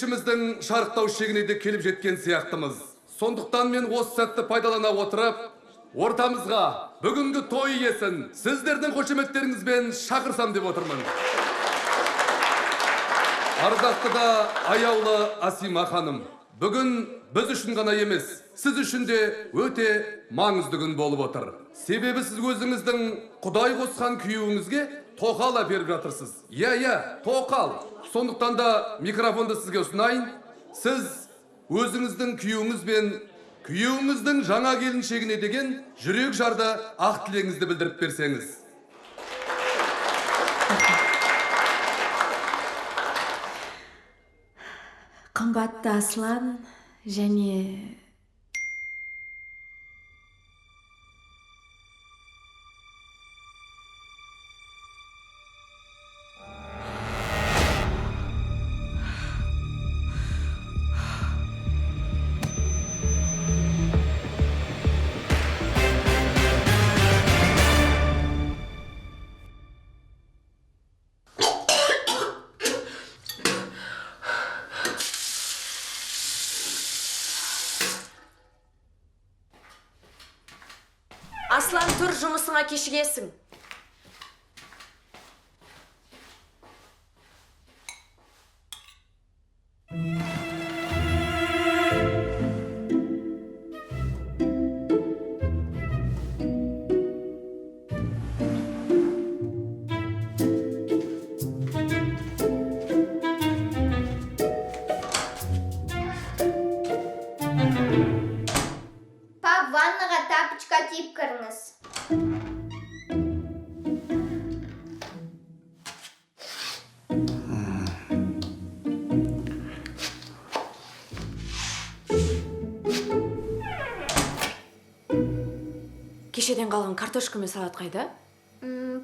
кешіміздің шарықтау шегіне де келіп жеткен сияқтымыз. Сондықтан мен осы сәтті пайдалана отырып, ортамызға бүгінгі той иесін сіздердің қошеметтеріңізбен шақырсам деп отырмын. Ардақты да аяулы Асима ханым, бүгін біз үшін ғана емес, сіз үшін де өте маңызды күн болып отыр. Себебі сіз өзіңіздің Құдай қосқан күйеуіңізге тоқал әперіп жатырсыз. Тоқал. Сондықтан да микрофонды сізге ұсынайын. Сіз өзіңіздің күйеуіңізбен күйеуіңіздің жаңа келіншегіне деген жүрек жарды ақ тілегіңізді білдіріп берсеңіз. Қымбатты Аслан және Аслан, тұр, жұмысыңа кешігесің. Пап, ваннаға тапочка киіп кіріңіз. Кешеден қалған картошка мен салат қайда?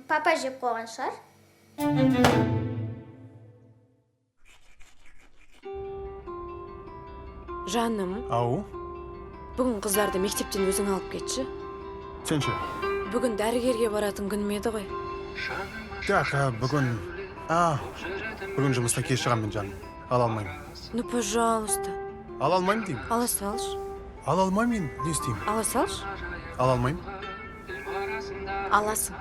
Папа жеп қойған шығар. Жаным, Ау, бүгін қыздарды мектептен өзің алып кетші. сен ше? Бүгін дәрігерге баратын күнім еді ғой. Так, бүгін жұмыста кеш шығамын жаным. Ала алмаймын. Ну, пожалуйста. Ала алмаймын деймін. Ала салшы. Ала алмаймын, не істеймін? Ала салшы. Ала алмаймын. Аласың.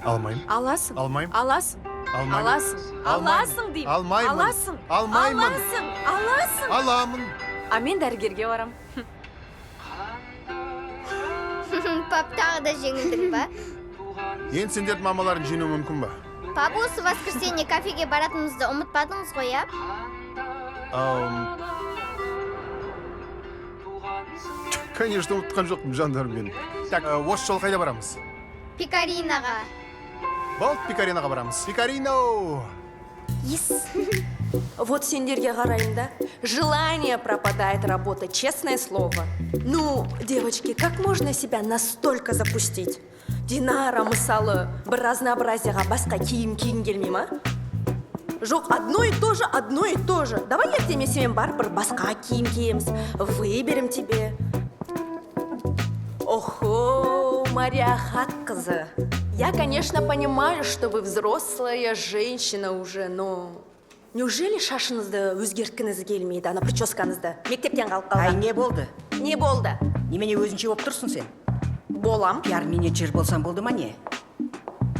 Алмаймын. Аласың. Алмаймын. Аласың. Алмаймын. Аласың. Аласың деймін. Алмаймын. Аласың. Алмаймын. Аласың. Аласың. Аламын. А мен дәрігерге барам. Пап, тағы да жеңілдің ба? Енді сендердің мамаларын жеңу мүмкін ба? Пап, осы воскресенье кафеге баратынымызды ұмытпадыңыз ғой, я? Конечно, ұмытқан жоқпын жандарым менің. Так, осы жол қайда барамыз? Пикаринаға. Болды, Пикаринаға барамыз. Пикарино! Вот сендерге қараймын да. Желание пропадает работать, честное слово. Ну, девочки, как можно себя настолько запустить? Динара, мысалы, бір разнообразияға басқа киім келмей ма? Жоқ, одно и то же, одно и то же. Давай ертең мен сенімен барып бір басқа киім киеміз. Выберем тебе. Охо, Мариахат қызы. Я, конечно, понимаю, что вы взрослая женщина уже, но... Неужели шашыңызды өзгерткіңіз келмейді, ана прическаңызды? Мектептен қалып қалған. Ай, не болды? Не болды? Немене өзінше болып тұрсың сен? Болам. Яр менеджер болсам болды ма не?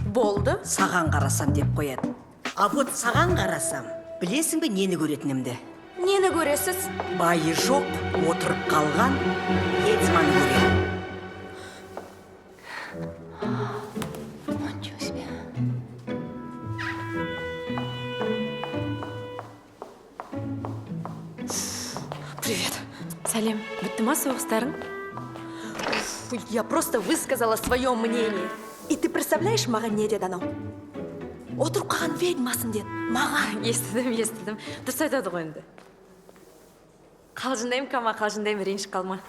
Болды. Саған қарасам деп қояды. А вот саған қарасам, білесің бе нені көретінімді? Нені көресіз? Байы жоқ, отырып қалған, ецманы көреді. Привет. Сәлем. Бітті ма соғыстарың? Я просто высказала свое мнение. И ты представляешь, маған не деді анау? Отырып қалған ведьмасын деді. Маған. Естідім. Дұрыс айтады ғой енді. Қалжындаймын, Кама, қалжындаймын, ренжіп қалма.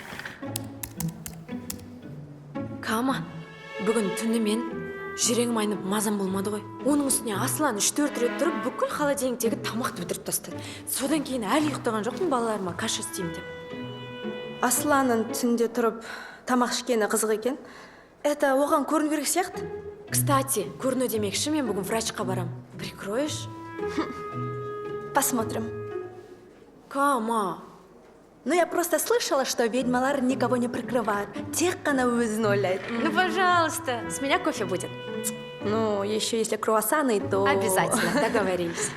Кама, бүгін түні мен жүрегім айнып мазам болмады ғой. Оның үстіне Аслан 3-4 рет тұрып, бүкіл холодильниктегі тамақты бітіріп тастады. Содан кейін әлі ұйықтаған жоқпын, балаларыма каша істеймін деп. Асланның түнде тұрып тамақ ішкені қызық екен. Это оған көріну керек сияқты. Кстати, көріну демекші, мен бүгін врачқа барам. Прикроешь? Посмотрим. Кама. Ну, я просто слышала, что ведьмалар никого не прикрывают. Тех, она өзін ойлайды. Ну, пожалуйста, с меня кофе будет. Ну, еще если круассаны, то... Обязательно, договорились.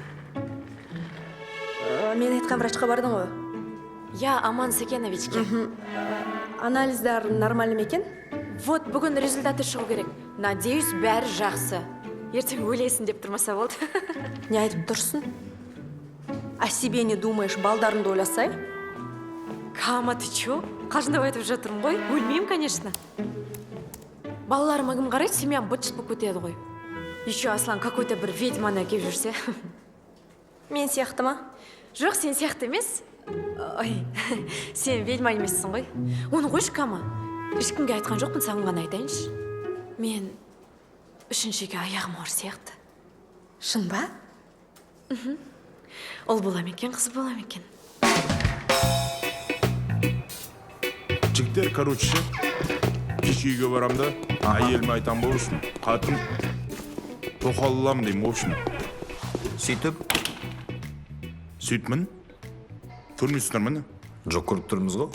Мен айтқан врачқа бардың ғой. Я Аман Сакеновичке. Анализдар нормальный ма екен? Вот бүгін результаты шығу керек. Надеюсь, бәрі жақсы. Ертең өлесің деп тұрмаса болды. Не айтып тұрсың? О себе не думаешь, балдарыңды ойласай? Кама, ты чё? Қажындап айтып жатырмын ғой? Өлмеймін, конечно. Балаларыма кім қарайды, семьям быт-шыт болып кетеді ғой. Еще Аслан какой-то бір ведьманы әкеп жүрсе. Мен сияқты ма? Жоқ, сен сияқты емес. Ой, сен ведьма емессің ғой. Оны қойшы, Кама. Ешкімге айтқан жоқпын, саған ғана айтайыншы. Мен үшіншіге аяғым ауыр сияқты. Шын ба? Ол бола ма екен, қыз бола ма екен? Жігіттер, короче, кеш үйге барам да, әйеліме айтам бол үшін, қатын тоқалылам деймін, ол үшін. Сөйтмін? Көрмейсіздер мені? Жоқ, көріп тұрмыз ғой.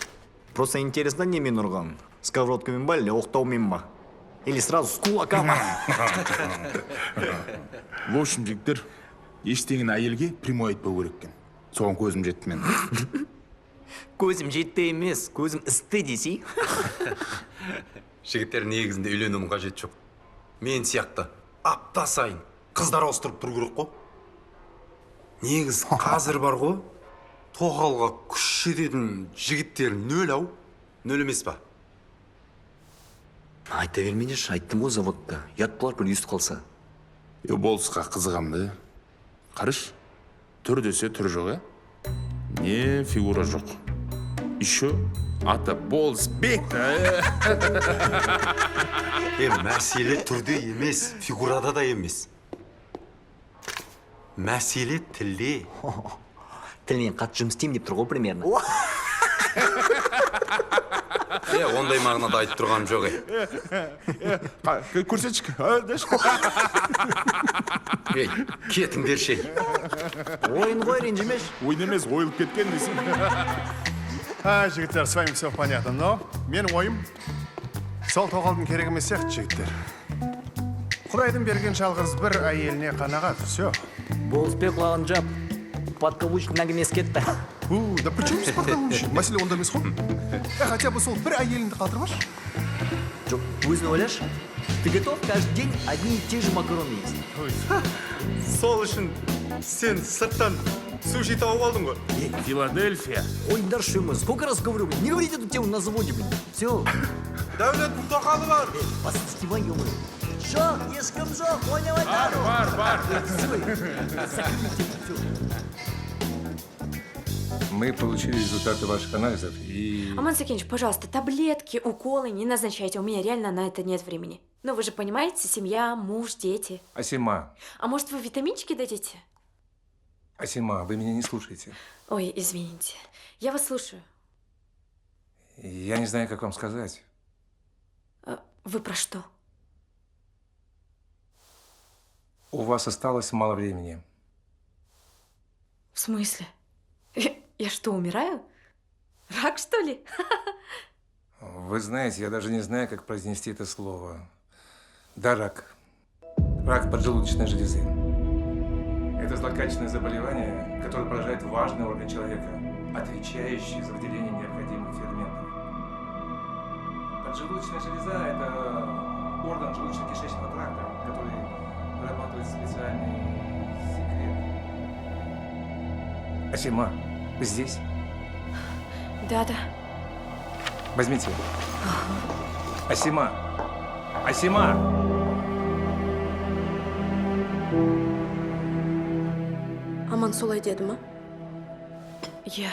Просто интересно, немен ұрған? Сковородкамен ба, или оқтаумен ба? Или сразу с кулаками? В общем, жігіттер, ештеңін әйелге прямой айтпау керек екен. Соған көзім жетті мен. Көзім жетті емес, көзім істі десей. Жігіттер негізінде үйленудің қажеті жоқ. Мен сияқты апта сайын қыздар ауыстырып тұру керек қой. Негіз қазір бар ғой, тоқалға күш жететін жігіттер нөл емес па? Айта бермейдеш, айттым ғой заводта. Ят болар бір үйіст қалса. Болысқа қызығамды. Қарыш, түр десе түр жоқ, не фигура жоқ. Еще аты болыс бек. Мәселе түрде емес, фигурада да емес. Мәселе тілде. Тілінен қатты жұмыс істеймін деп тұр ғой примерно. Ондай мағынада айтып тұрғаным жоқ. Көрсетшік. Кетіңдер ше. Ойын ғой, ренжімеш. Ойын емес, ойылып кеткен десің. Жігіттер, с вами все понятно, но менің ойым сол тоқалдың керек емес сияқты, жігіттер. Құдайдың берген жалғыз бір әйеліне қанағат, все. Болыспен құлағын жап, подкаблучник әңгімесі кетті. Да при чем здесь подкаблучник? Мәселе онда емес қой. Хотя бы сол бір әйеліңді қалдырмашы. Жоқ, өзін ойлаш. Ты готов каждый день одни и те же макароны есть? Сол үшін сен сырттан суши тауып алдың ғой. Филадельфия. Ой, Дарши, сколько раз говорю, не говорите эту тему на заводе, блин. Все. Дәулеттің тоқалы бар. Постивай, ё-моё. Жоқ, ешкім жоқ, ойнавай. Бар. Мы получили результаты ваших анализов и... Аман Сакенович, пожалуйста, таблетки, уколы не назначайте. У меня реально на это нет времени. Но вы же понимаете, семья, муж, дети. Асима, А может, вы витаминчики дадите? Асима, вы меня не слушаете. Ой, извините. Я вас слушаю. Я не знаю, как вам сказать. Вы про что? У вас осталось мало времени. В смысле? Я что, умираю? Рак, что ли? Вы знаете, я даже не знаю, как произнести это слово. Да, рак. Рак поджелудочной железы. Это злокачественное заболевание, которое поражает важный орган человека, отвечающий за выделение необходимых ферментов. Поджелудочная железа – это орган желудочно-кишечного тракта, который вырабатывает специальный секрет. Асима, вы здесь? Да. Возьмите. Асима! Асима! Аман солай деді ма? Я...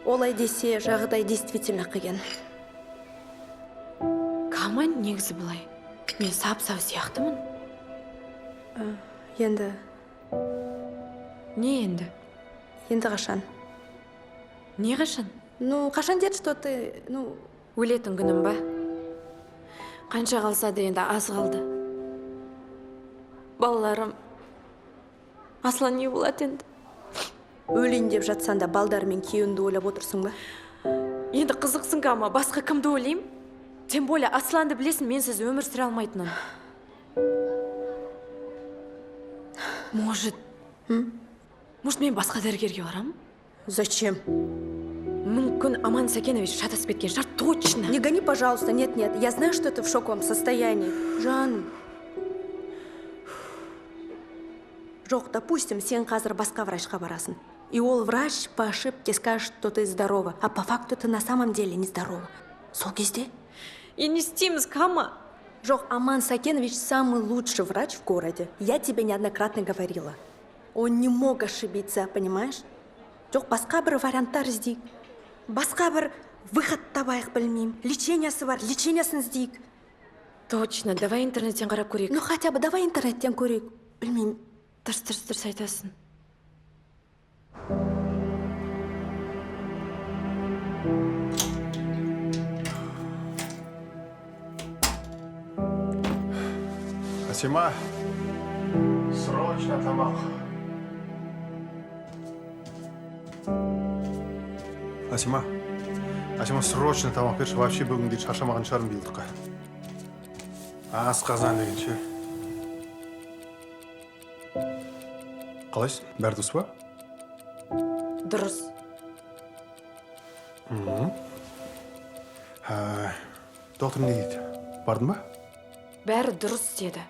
Олай десе, жағдай действительно қиын. Кама негізі былай. Мен сап-сау сияқтымын. Енді Не енді? қашан? Не қашан? Ну, қашан деді, что ты, Өлетін күнім ба? Қанша қалса да енді аз қалды. Балаларым... Аслан не болады енді? өлейін деп жатсаң да балдармен күйеуіңді ойлап отырсың ба? Енді қызықсың ма, басқа кімді ойлайым? Тем более Асланды білесің, менсіз өмір сүре алмайтынын. Может, мен басқа дәрігерге барамын? Зачем? Мүмкін Аман Сакенович шатасып кеткен шығар, точно. Не гони, пожалуйста, нет. Я знаю, что ты в шоковом состоянии. Жаным. Жоқ, допустим, сен қазір басқа врачқа барасың. И ол врач по ошибке скажет, что ты здорова, а по факту ты на самом деле нездорова. Сол кезде? И не істейміз, Кама. Жоқ, Аман Сакенович самый лучший врач в городе. Я тебе неоднократно говорила. Он не мог ошибиться, понимаешь? Жоқ, басқа бір варианттар іздейік. Басқа бір выход табайық, білмеймін. Лечениясы бар, лечениясын іздейік. Точно, давай интернеттен қарап көрейік. Ну, хотя бы давай интернеттен көрейік. Білмеймін. Дұрыс айтасың. Асима, срочно тамақ. Асима, срочно тамақ берші. Вообще бүгінгі шаршамаған шығармын биылдыққа. Асқазан дегенше. Қалайсың? Бәрі дұрыс па? Дұрыс. Доктор не дейді? Бардың ба? Бәрі дұрыс деді.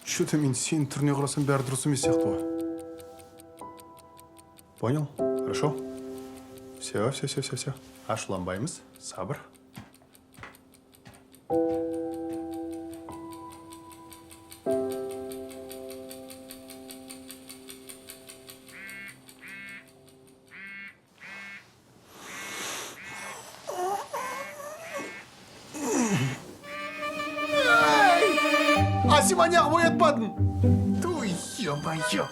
Что-то мен сенің түріне қарасам бәрі дұрыс емес сияқты ғой. Понял? Хорошо? Все. Ашуланбаймыз. Сабыр. Асима, неғып оятпадың? Туй, ё-моё.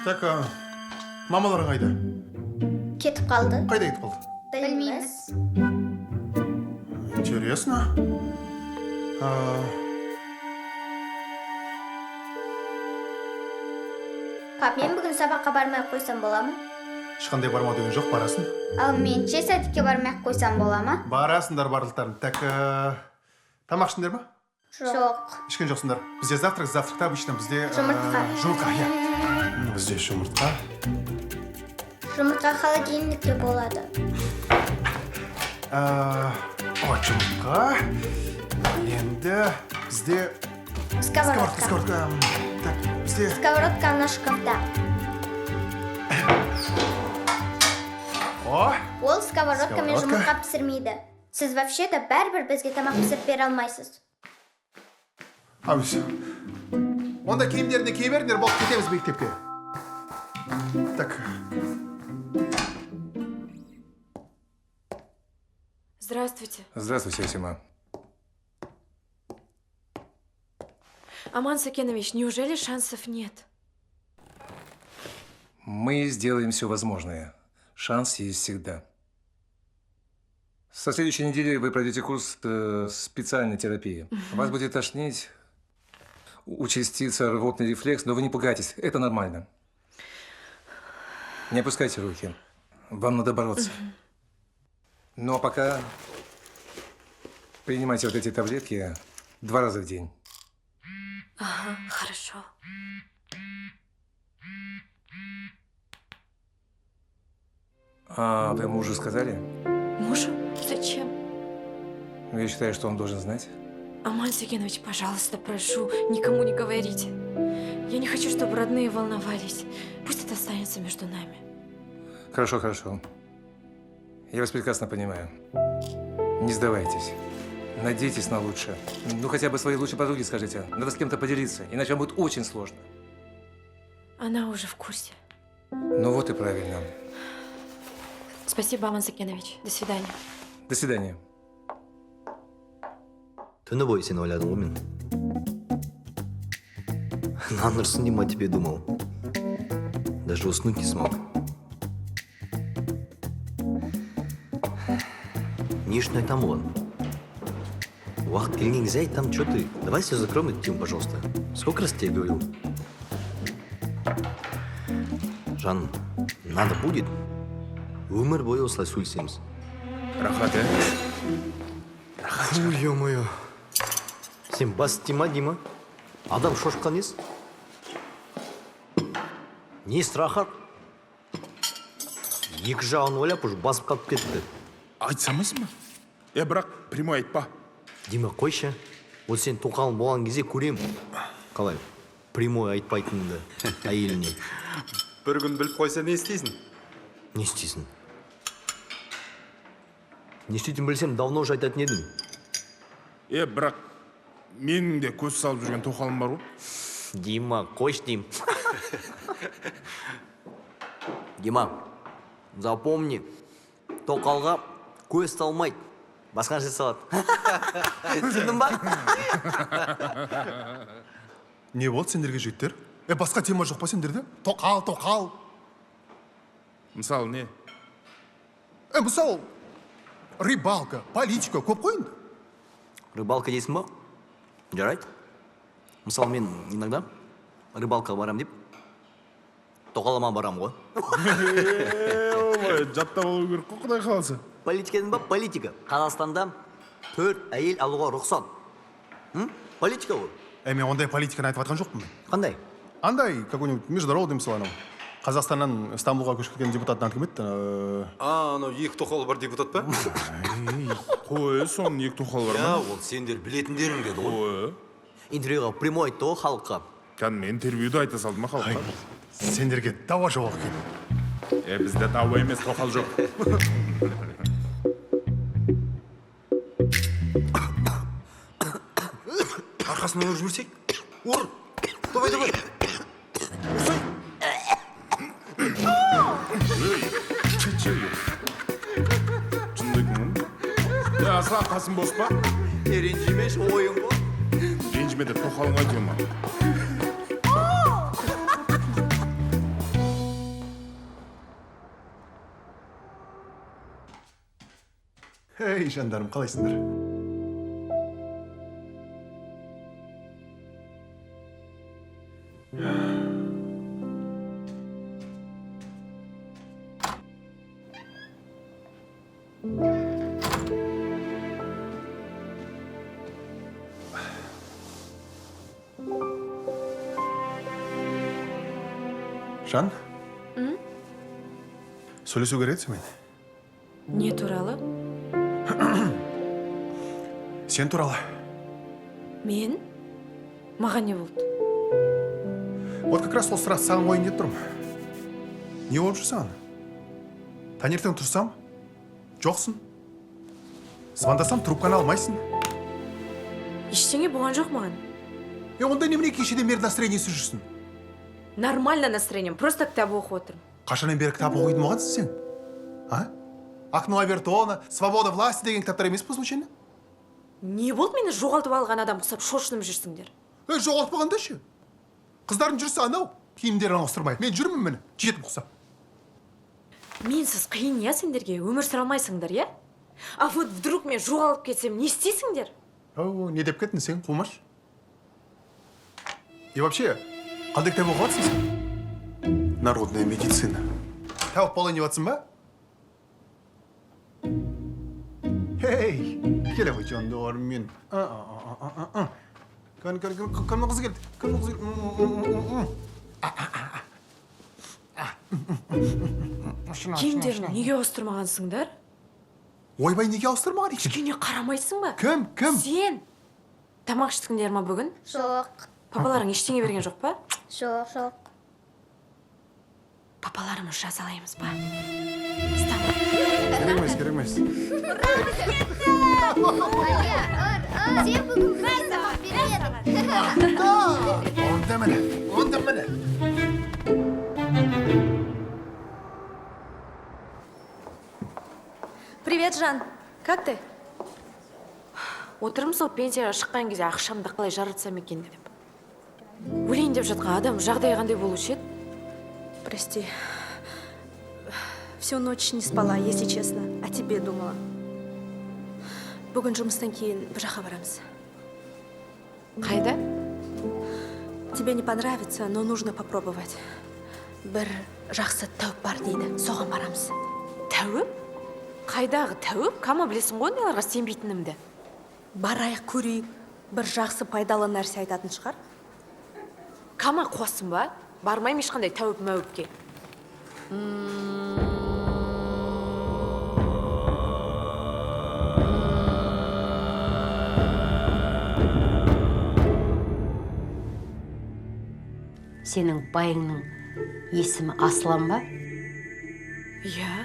Так, мамаларың қайда? Кетіп қалды. Қайда кетіп қалды? Білмейміз. Интересно. Пап, мен бүгін сабаққа бармай қойсам бола ма? Ешқандай барма деген жоқ, барасың. Ал мен садикке бармай қойсам бола ма? Барасыңдар барлықтарың. Так, тамақ ішіңдер ма? Жоқ. Ішкен жоқсыңдар. Бізде завтракта обычно бізде... Жұмыртқа. Жұмыртқа, иә. Бізде жұмыртқа. Жұмыртқа холодильникте болады. Вот жұмыртқа. Енді бізде... Сковородка. Так, бізде... Сковородка ана шкафта. Ол сковородка мен жұмыртқа пісірмейді. Сіз вообще-то бәрібір бізге тамақ пісіріп бере алмайсыз. Все. Онда киімдеріне кие беріңдер, болып кетеміз мектепке. Так. Здравствуйте. Здравствуйте, Асима. Аман Сакенович, неужели шансов нет? Мы сделаем все возможное. Шанс есть всегда. Со следующей недели вы пройдете курс специальной терапии. Вас будет тошнить, участится рвотный рефлекс, но вы не пугайтесь, это нормально. Не опускайте руки. Вам надо бороться. Но пока принимайте вот эти таблетки 2 раза в день. Ага, хорошо. А вы мужу сказали? Мужу? Зачем? Ну, я считаю, что он должен знать. Аман Сакенович, пожалуйста, прошу, никому не говорите. Я не хочу, чтобы родные волновались. Пусть это останется между нами. Хорошо, хорошо. Я вас прекрасно понимаю. Не сдавайтесь. Надейтесь на лучшее. Ну, хотя бы своей лучшей подруге скажите. Надо с кем-то поделиться, иначе вам будет очень сложно. Она уже в курсе. Ну вот и правильно. Спасибо, Аман Сакенович. До свидания. До свидания. Түні бойы сені ойладым ғой мен. Нанырсын деймін, о тебе думал. Даже уснуть не смог. Не үшін айтамын оған. Уақыт келген кезде айтам, что ты? Давай все закроем эту тему, пожалуйста. Сколько раз тебе говорил? Жан, надо будет, өмір бойы осылай сөйлесеміз. Рахат, Ой, ё-моё. Сен бас тима, Дима. Адам шошқан ес. Не страхат? Екі жағын ойлап, уже басып қалып кетті. айтсамыз ма? Бірақ прямой айтпа. Дима, қойшы. Вот сен тоқалың болған кезде көрем. Қалай? Прямой айтпайтынды әйеліне. Бір күн біліп қойса не істейсің? Не істейсің? Не істейтін білсем, давно уже айтатын едім. Бірақ менің де көз салып жүрген тоқалым бар ғой. Дима, қойш дейм. Дима, запомни, тоқалға көз салмайды, басқа нәрсе салады. Түсіндің ба? Не болды сендерге жігіттер? Басқа тема жоқ па сендерде? Тоқал. Мысалы не? Мысалы, рыбалка, политика көп қой енді. Рыбалка дейсің ба? Жарайды. Мысалы, мен иногда рыбалка барам деп, тоқалама барам ғой. Жаттап алу керек қой, құдай қаласа. Политика дедің ба? Политика. Қазақстанда 4 әйел алуға рұқсат. Политика ғой. Мен ондай политиканы айтып жатқан жоқпын мен. Қандай? Андай, какой-нибудь международный мысалы анау. Қазақстаннан Стамбулға көшіп кеткен депутаттың аты кім еді? Анау екі тоқалы бар депутат па? Қой, соның екі тоқалы бар ма? Ол сендер білетіндерің деді ғой. Интервьюға прямой айтты ғой халыққа. Кәдімгі интервьюді айта салды ма халыққа? Сендерге дауа жоқ екен. Бізде дауа емес, тоқал жоқ. Арқасынан ұрып жіберсек? Ұр! Давай! Асыла қасым бос па? Ренжімеш ойын ғой. Ренжіме деп тоқалыңа айтуы ма? Ей, жандарым, қалайсыңдар? Жан? Сөйлесу керек еді мен. Не туралы? Сен туралы. Мен? Маған не болды? Вот как раз сол сұрақ саған қойын деп тұрмын. Не болып жүр саған? Таңертең тұрсам, жоқсың. Звондасам, трубканы алмайсың. Ештеңе болған жоқ маған. Онда немене кешеден бері настроениесі жүрсің? Нормально настроением, просто кітап оқып отырмын. Қашаннан бері кітап оқитын болғансың сен? Окно Авертона, Свобода власти деген кітаптар емес по случайно? Не болды, мені жоғалтып алған адам құсап шошынып жүрсіңдер? Жоғалтпағанда ше. Қыздардың жүрісі анау, киімдерін ауыстырмай. Мен жүрмін мені, жетім құсап. Менсіз қиын, я, сендерге өмір сүре алмайсыңдар, я? А вот вдруг мен жоғалып кетсем, не істейсіңдер? Не деп кеттің сен, қумаш? И вообще, қандай кітап оқып жатсың сен? Народная медицина. Тауып болайын жатсың ба? Хей, келе ғой жандар мен. Кімнің қызы келді? Кімнің қызы келді? Киімдерін неге ауыстырмағансыңдар? Ойбай, неге ауыстырмаған екен? Кішкене қарамайсың ба? Кім? Сен! Тамақ іштіңдер ма бүгін? Жоқ. Папаларың ештеңе берген жоқ па? Жоқ. Папаларымыз жазалаймыз ба? Керек емес. Сен бүгін бір сабақ береді. Онда міне. Привет, Жан. Как ты? Отырмын сол пенсияға шыққан кезде ақшамды қалай жаратсам екен деп. Өлейін деп жатқан адам жағдайы қандай болушы еді? Прости. Всю ночь не спала, если честно. О тебе думала. бүгін жұмыстан кейін бір жаққа барамыз. Қайда? Тебе не понравится, но нужно попробовать. Бір жақсы тәуіп бар дейді, соған барамыз. Тәуіп? Қайдағы тәуіп? Кама білесің ғой ондайларға сенбейтінімді. Барайық көрейік, бір жақсы пайдалы нәрсе айтатын шығар. Кама қуасың ба? Бармайым ешқандай тәуіп мәуіпке. Сенің байыңның есімі Аслан ба? Иә.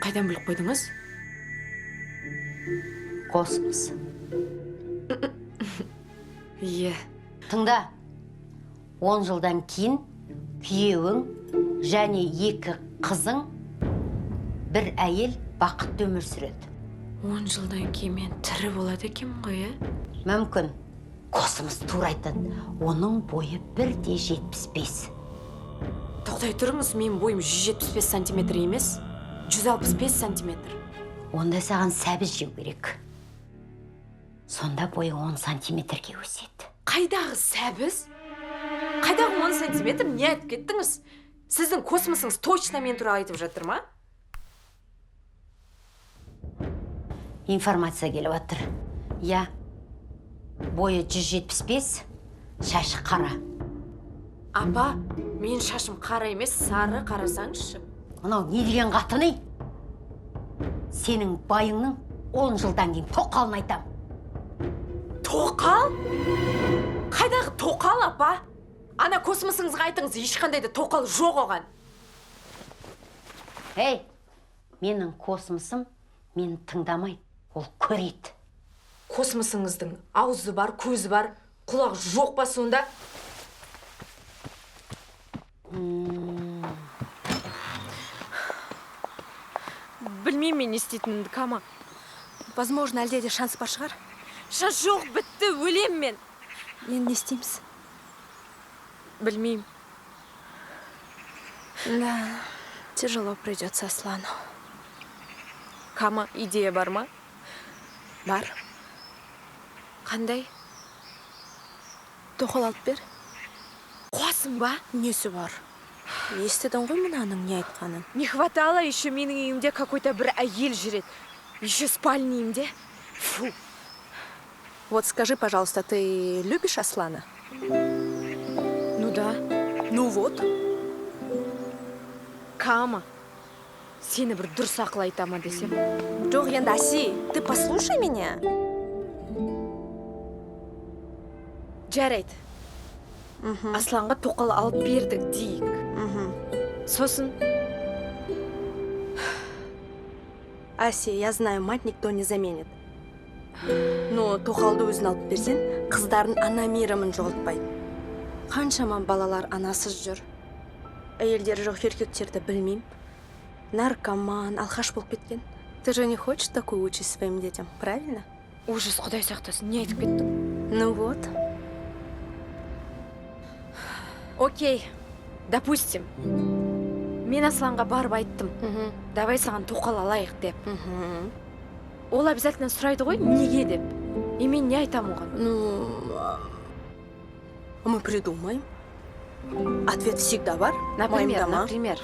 Қайдан біліп қойдыңыз? Космос. Иә. Тыңда, 10 жылдан кейін күйеуің және 2 қызың бір әйел бақытты өмір сүреді. 10 жылдан кейін мен тірі болады екенмін ғой, Мүмкін. Космос тура айтады. Оның бойы 1,75. Тоқтай тұрыңыз, мен бойым 175 сантиметр емес, 165 сантиметр. Онда саған сәбіз жеу керек. Сонда бойың 10 сантиметрге өседі. Қайдағы сәбіз? Қайдағы 10 сантиметр? Не айтып кеттіңіз? Сіздің космосыңыз точно мен туралы айтып жатыр ма? Информация келіп жатыр. Я. Бойы 175, шашы қара. Апа, мен шашым қара емес, сары, қарасаңызшы. Мынау не деген қатыны? Сенің байыңның 10 жылдан кейін тоқалын айтам. Тоқал? Қайдағы тоқал, апа? Ана космосыңызға айтыңыз, ешқандай да тоқал жоқ оған. Ей, менің космосым мені тыңдамайды, ол көреді. Космосыңыздың аузы бар, көзі бар, құлақ жоқ па сонда? Білмеймін мен не істейтінімді, Кама. Возможно, әлде де шанс бар шығар. Шанс жоқ, бітті, өлем мен. Енді не істейміз? Білмеймін. Да, тяжело придется Аслану. Кама, идея бар ма? Бар. Қандай? Тоқал алып бер. Қуасың ба? Несі бар? Естідің ғой мынаның не айтқанын? Не хватало, еще менің үйімде какой-то бір әйел жүреді. Еще спальнейімде. Фу. Вот скажи, пожалуйста, ты любишь Аслана? Ну да. Ну вот. Кама, сені бір дұрыс ақыл айтама десем. Жоқ, енді Аси, ты послушай меня. Жарайды. Асланға тоқал алып бердік дейік. Сосын? Аси, я знаю, мать никто не заменит. Но тоқалды өзін алып берсен, қыздардың ана мейірімін жоғалтпайды. Қаншама балалар анасыз жүр. Әйелдері жоқ еркектерді білмеймін. Наркоман, алқаш болып кеткен. Ты же не хочешь такую участь своим детям, правильно? Ужас, құдай сақтасын, не айтып кеттің? Ну вот. Окей, допустим. Мен Асланға барып айттым. Давай саған тоқал алайық деп. Ол обязательно сұрайды ғой, неге деп. И мен не айтам оған? Ну, мы придумаем. Ответ всегда бар. Например.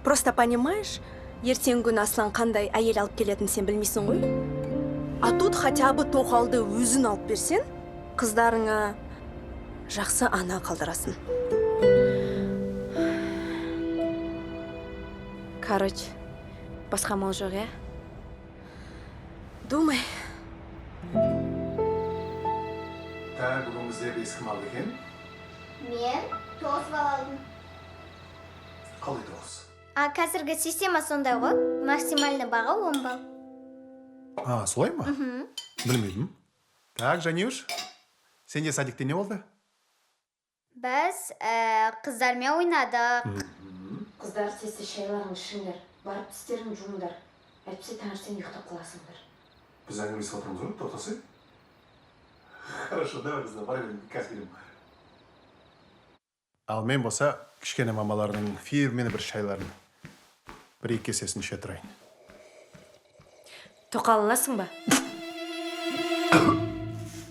Просто понимаешь, ертең күн Аслан қандай әйел алып келетінін сен білмейсің ғой. А тут хотя бы тоқалды өзін алып берсен, қыздарыңа жақсы ана қалдырасын. Короче, басқа мал жоқ, иә? Думай. Бүгін бізде ескі мал екен. Мен 9 бал алдым. Қалай 9? А қазіргі система сондай ғой, максимальный баға 10 бал. Солай ма? Білмедім. Так, Жанюш, сенде садикте не болды? Біз қыздармен ойнадық. Қыздар, сесте шайларың ішіңдер, барып тістерін жуыңдар. Әйтпесе таңертең ұйықтап қаласыңдар. Біз әңгімесіп отырмыз ғой, тоқтасай. Хорошо, давай бізді бара берейін, қазір келем. Ал мен болса, кішкене мамалардың фирмені бір шайларын бір екі кесесін іше тұрайын. тоқал аласың ба?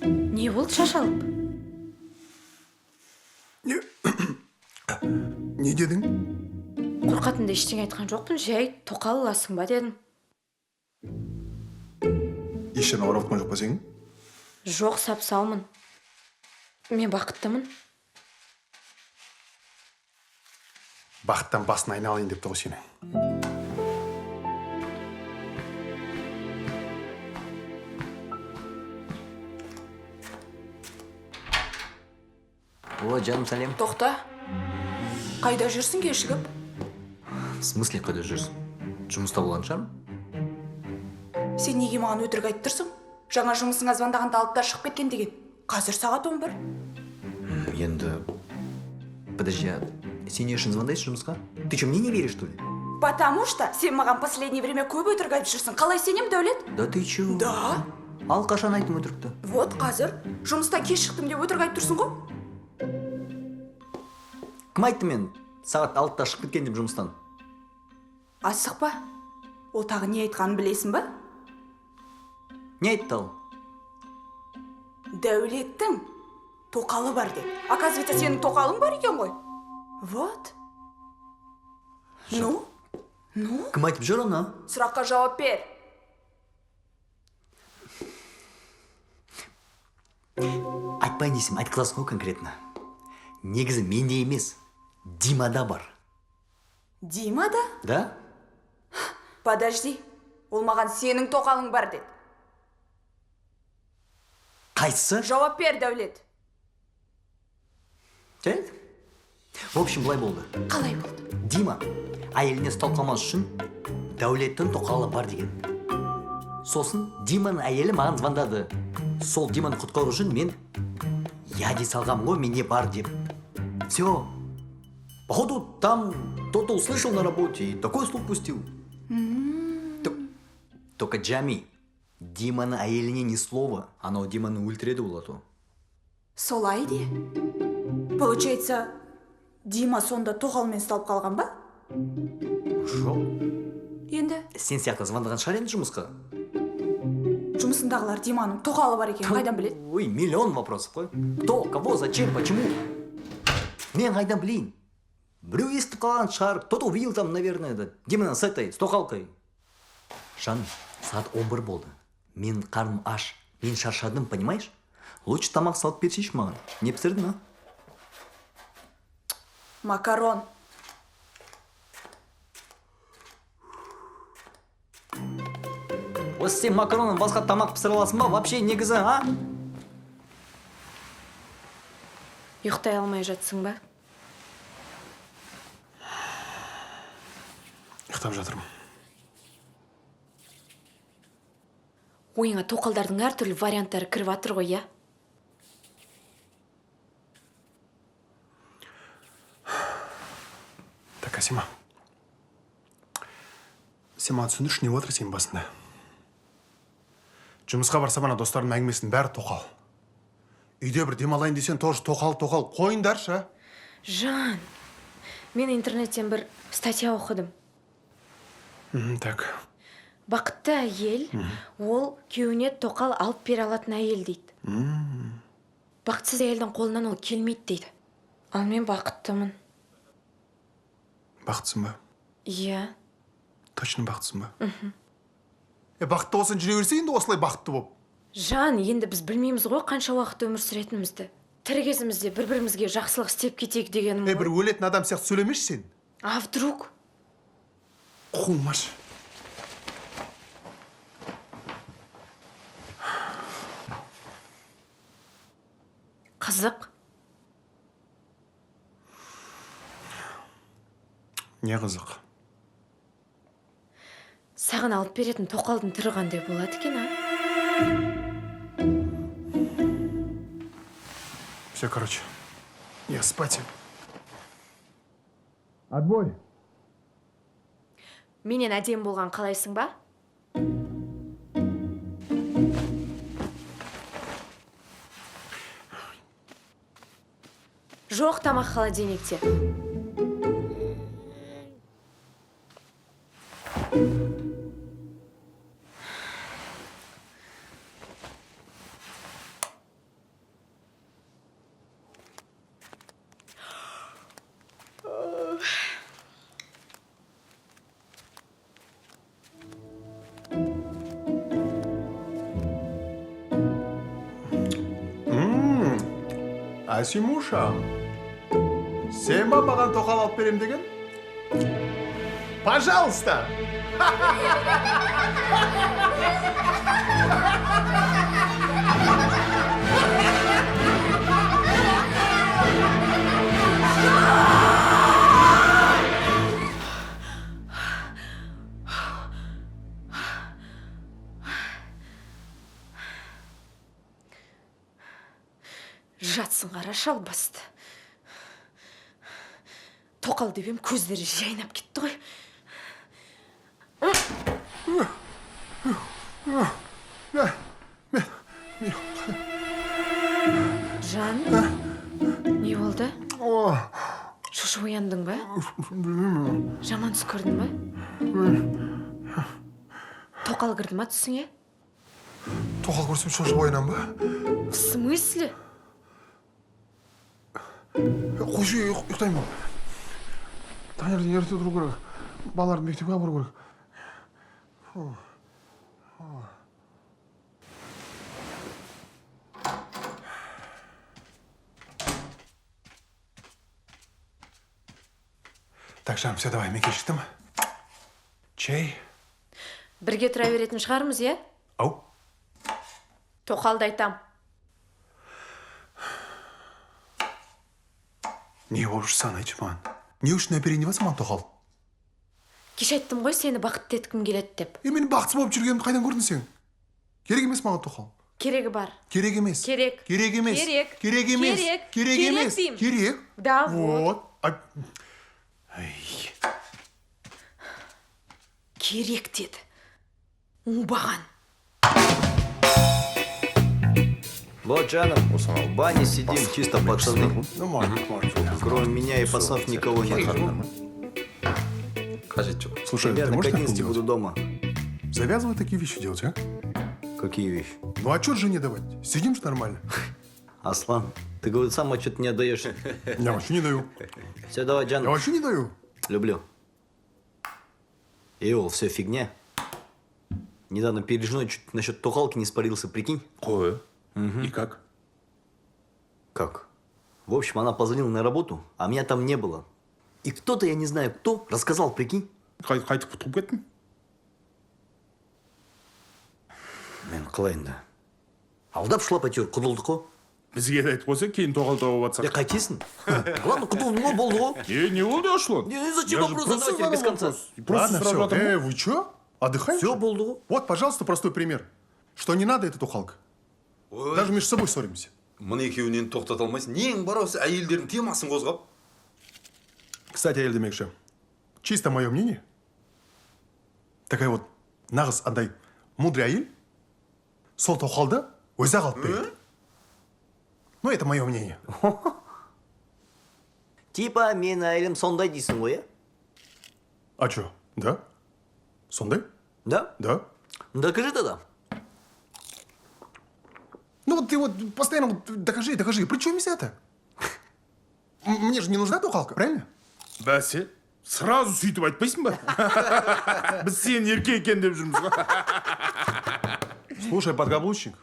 Не болды шашалып? Не дедің? Қорқатынды ештеңе айтқан жоқпын, жай тоқал аласың ба дедім. Ешен ауырып жатқан жоқ па сенің? Жоқ, сап-саумын. Мен бақыттымын. Бақыттан басын айналайын депті ғой сенің. О, жаным, сәлем. Тоқта. Қайда жүрсің кешігіп? В смысле, қайда жүрсің? Жұмыста болған шығармын? Сен неге маған өтірік айтып тұрсың? Жаңа жұмысыңа звондағанда алып та шығып кеткен деген. Қазір сағат 11. Енді... Подожди, а сен не үшін звондайсың жұмысқа? Ты что, мне не веришь, что ли? Потому что сен маған последнее время көп өтірік айтып жүрсің. Қалай сенем, Дәулет? Да ты чё? Да. Ал қашан айттым өтірікті? Вот қазір жұмыстан кеш шықтым деп өтірік айтып тұрсың ғой? Кім айтты мен? Сағат 6-та шығып кеткен деп жұмыстан. Асықпа. Ол тағы не айтқанын білесің ба? Не айтты ал? Дәулеттің тоқалы бар деді. Оказывается, сенің тоқалың бар екен ғой? Вот. Ну? Кім айтып жүр оны? Сұраққа жауап бер. Айтпайын десем, айтқызасың ғой конкретно. Негізі менде емес, Димада бар. Димада? Да? Подожди. Ол маған сенің тоқалың бар деді. Қайсысы? Жауап бер, Дәулет. Жарайды. В общем, былай болды. Қалай болды? Дима әйеліне ұсталқамас үшін Дәулеттің тоқалы бар деген. Сосын Диманың әйелі маған звондады. Сол Диманы құтқару үшін мен яди салғам ғой, менде бар деп. Все. Походу, там кто-то услышал на работе и такой слух пустил. Только Джами, Диманың әйеліне ни слова, анау Диманы өлтіреді болады. Солай де. Получается, Дима сонда тоқалмен ұсталып қалған ба? Жоқ. Енді Сен сияқты звондаған шығар енді жұмысқа? жұмысындағылар Диманың тоқалы бар екен, қайдан біледі? Ой, миллион вопросов қой. Кто, кого, зачем, почему? Мен қайдан білейін? Біреу естіп қалған шығар, кто-то увидел там, наверное, Диманы с этой, с тоқалкой. Жан, сағат 11 болды. Мен қарным аш, мен шаршадым, понимаешь? Лучше тамақ салып берсейші маған. Не пісірдің, а? Макарон. Осы сен макароннан басқа тамақ пісіре аласың ба? Вообще негізі, а? Ұйықтай алмай жатсың ба? Ұйықтап жатырмын. Ойыңа тоқалдардың әртүрлі варианттары кіріп атыр ғой, я? Так, Асима. Сен маған түсіндірші, не отыр сен басында? Жұмысқа барсам ана достардың әңгімесінің бәрі тоқал. Үйде бір демалайын десең, тоже тоқал қойындаршы. Жан, мен интернеттен бір статья оқыдым. Так. Бақытты әйел, ол күйеуіне тоқал алып бере алатын әйел дейді. Бақытсыз әйелдің қолынан ол келмейді дейді. Ал мен бақыттымын. Бақытсың ба? Иә. Точно бақытсың ба? Бақытты болсаң жүре берсе енді осылай бақытты болып. Жан, енді біз білмейміз ғой қанша уақыт өмір сүретінімізді. Тірі кезімізде бір-бірімізге жақсылық істеп кетейік дегенім ғой. Бір өлетін адам сияқты сөйлемеші сен. А вдруг? Қумаш. Қызық. Не қызық? Саған алып беретін тоқалдың түрі қандай болады екен, а? Все, короче, я спать. Отбой. Менен әдем болған қалайсың ба? Жоқ, тамақ холодильникте. Асимуша, сен ба маған тоқал алып берем деген? Пожалуйста! Жатсын қара шалбасты. Тоқал деп ем, көздері жайнап кетті ғой. Жан, не болды? Шошып ояндың ба? Жаман түс көрдің ба? Тоқал кірді ма түсіңе? Тоқал көрсем шошып оянам ба? В смысле? Қойшы, ұйықтаймын. Таңертең ерте тұру керек. Балаларды мектепке апару керек. Так, жаным, все, давай, мен кешіктім. Чай? Бірге тұра беретін шығармыз, е? Ау? Тоқалды айтам. Не болып жүрсің, айтшы маған. Не үшін әперейін маған тоқал? Кеш айттым ғой, сені бақытты еткім келеді деп. Мен бақытсыз болып жүргенімді қайдан көрдің сен? Керек емес маған тоқал. Керегі бар. Керек емес. Керек. Керек емес. Керек. Керек емес. Керек. Керек емес. деймін. Керек. Да, вот. Керек деді. Оңбаған. Вот, жаным, в бане сидим, чисто пацаны. Ну, можно. Кроме меня и пацанов никого нет. Қажет жоқ. Слушай, ты Примерно к можешь так не 11 буду делать? дома. Завязывай такие вещи делать, а? Какие вещи? Ну, отчет жене давать. Сидим же нормально. Аслан, ты, говорит, сам отчет не отдаешь. Я вообще не даю. Все, давай, Я Джан. вообще не даю. Люблю. Иол, все фигня. Недавно перед женой чуть насчет тухалки не спалился, прикинь? Қой. И как? Как? В общем, она позвонила на работу, а меня там не было. И кто-то, я не знаю кто, рассказал, прикинь. Қайтып құтылып кеттің? Мен қылайын да. Алдап шылап әйтеуір құтылдық қой. Бізге де айтып қойса, кейін тоқал тауып жатсақ. Қайтесің? Ладно, құтылдың ғой, болды ғой. Не болды, Ашлан? Не, зачем вопрос задавать без конца? Ладно, сразу все. Вы что? Отдыхаете? Все, болды ғой. Вот, пожалуйста, простой пример. Что не надо, это тухалка. Даже между собой ссоримся. Мұны екеуінен тоқтата алмайсың. Нең бар осы әйелдердің темасын қозғап? Кстати, Аэль Демекши, чисто мое мнение. Такая вот нағыз андай мудрый әйел сол тоқалды өзі алып береді. Ну, это мое мнение. Типа, мен әйелім сондай дейсің ғой, А что? Да? Сондай? Да? Да. Докажи тогда. Ну вот ты вот постоянно вот докажи. При чем здесь это? Мне же не нужна тухалка, правильно? Бәсе, сразу сөйтіп айтпайсың ба? Біз сен еркек екен деп жүрміз ғой. Слушай, подкаблучник,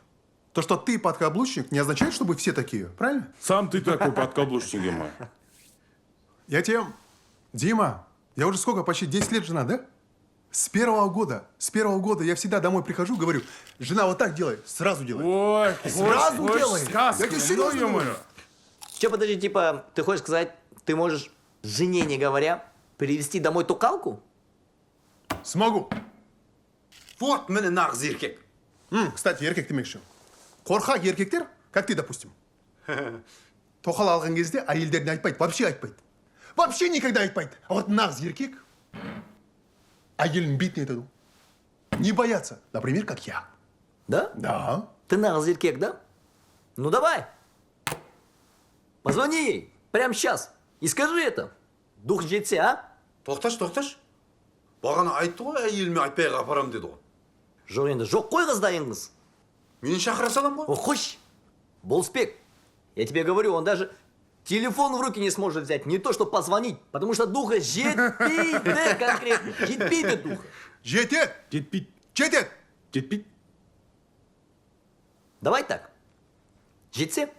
то, что ты подкаблучник, не означает, что вы все такие, правильно? Сам ты такой подкаблучник, Ема. Я тебе... Дима, я уже сколько, почти 10 лет жена, да? С первого года я всегда домой прихожу, говорю, жена вот так делай, сразу делай. Ой, Сразу делай. сказка. Я тебе серьезно говорю. Че, подожди, типа, ты хочешь сказать, ты можешь жене не говоря привезти домой тукалку? Смогу. Вот міне нағыз еркек. Кстати, еркек демекші. Қорқақ еркектер, как ты, допустим. Тоқал алған кезде әйелдеріне айтпайды, вообще айтпайды. Вообще никогда айтпайды. А вот нағыз еркек әйелін бит не етеді. Не боятся. Например, как я. Да? Да. Ты нағыз еркек, да? Ну давай. Позвони ей прямо сейчас и скажи это. Дух жетсе, а? Тоқташ. Бағана айтты ғой, әйеліме айтпай апарам деді ғой. Жоқ енді, жоқ қой қыз дайын қыз. Мені шақыра салам ғой. О, қойшы. Болысбек, я тебе говорю, он даже телефон в руки не сможет взять, не то что позвонить, потому что духа жетпейді конкретно. Жетпейді духа. Жетет. Жетпейді. Жетет. Жетпейді. Давай так. Жетсе,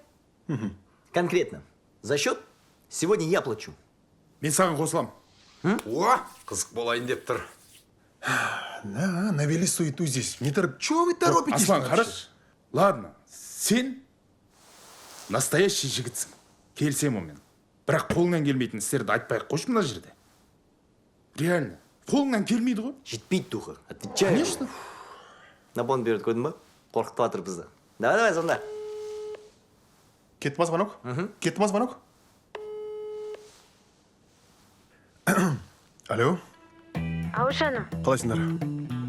Конкретно. За счет сегодня я плачу. Мен саған қосылам. О, қызық болайын деп тұр. Навели суету здесь. Чего вы торопитесь? Аслан, вообще? қараш. Ладно, сен настоящий жігітсің. Келсем онымен. Бірақ қолыңнан келмейтін істерді айтпай-ақ қойшы мына жерде. Реально. Қолыңнан келмейді ғой. Жетпейді туха. Отвечаю. Конечно. Набон берді, көрдің ба? Қорқытып жатыр бізді. Давай, сонда. Кетті ма звонок? Кетті ма звонок? Алло, ау жаным, қалайсыңдар?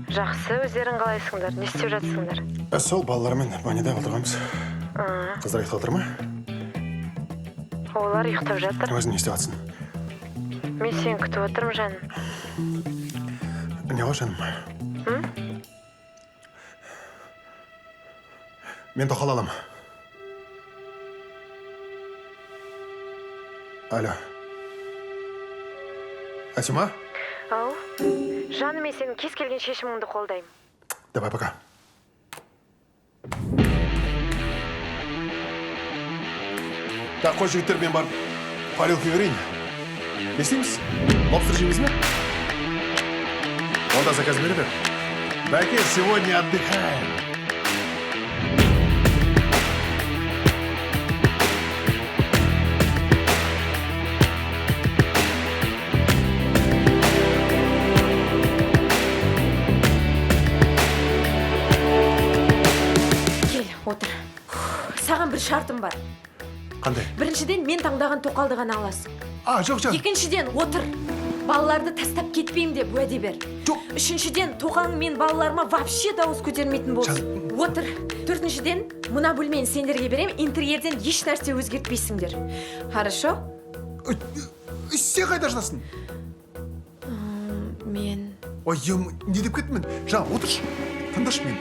жақсы, өздерің қалайсыңдар, не істеп жатсыңдар? Сол балалармен баняда отырғанбыз. Қыздар ұйықтап отыр ма? Олар ұйықтап жатыр. Өзің не істеп жатсың? Мен сені күтіп отырмын жаным. Не ғой жаным? Мен тоқал алам. Алло. Асима? Ау, жаным, мен сенің кез келген шешіміңді қолдаймын. Давай, пока. Так, қой жігіттер, мен барып парилка берейін. Не істейміз? Лобстер жейміз ме? Онда заказ бере бер. Бәке, сегодня отдыхаем. Кел, отыр. Саған бір шартым бар. Қандай? Біріншіден, мен таңдаған тоқалды ғана аласың. Жоқ, жан. Екіншіден, отыр. Балаларды тастап кетпеймін деп уәде бер. Жоқ. Үшіншіден, тоқаң мен балаларыма вообще дауыс көтермейтін болсын. Отыр. Төртіншіден, мына бөлмені сендерге берем, интерьерден еш нәрсе өзгертпейсіңдер. Хорошо? Сен қайда жатасың? Мен... Ой, не деп кеттім мен? Жан, отыршы. Тыңдашы мен.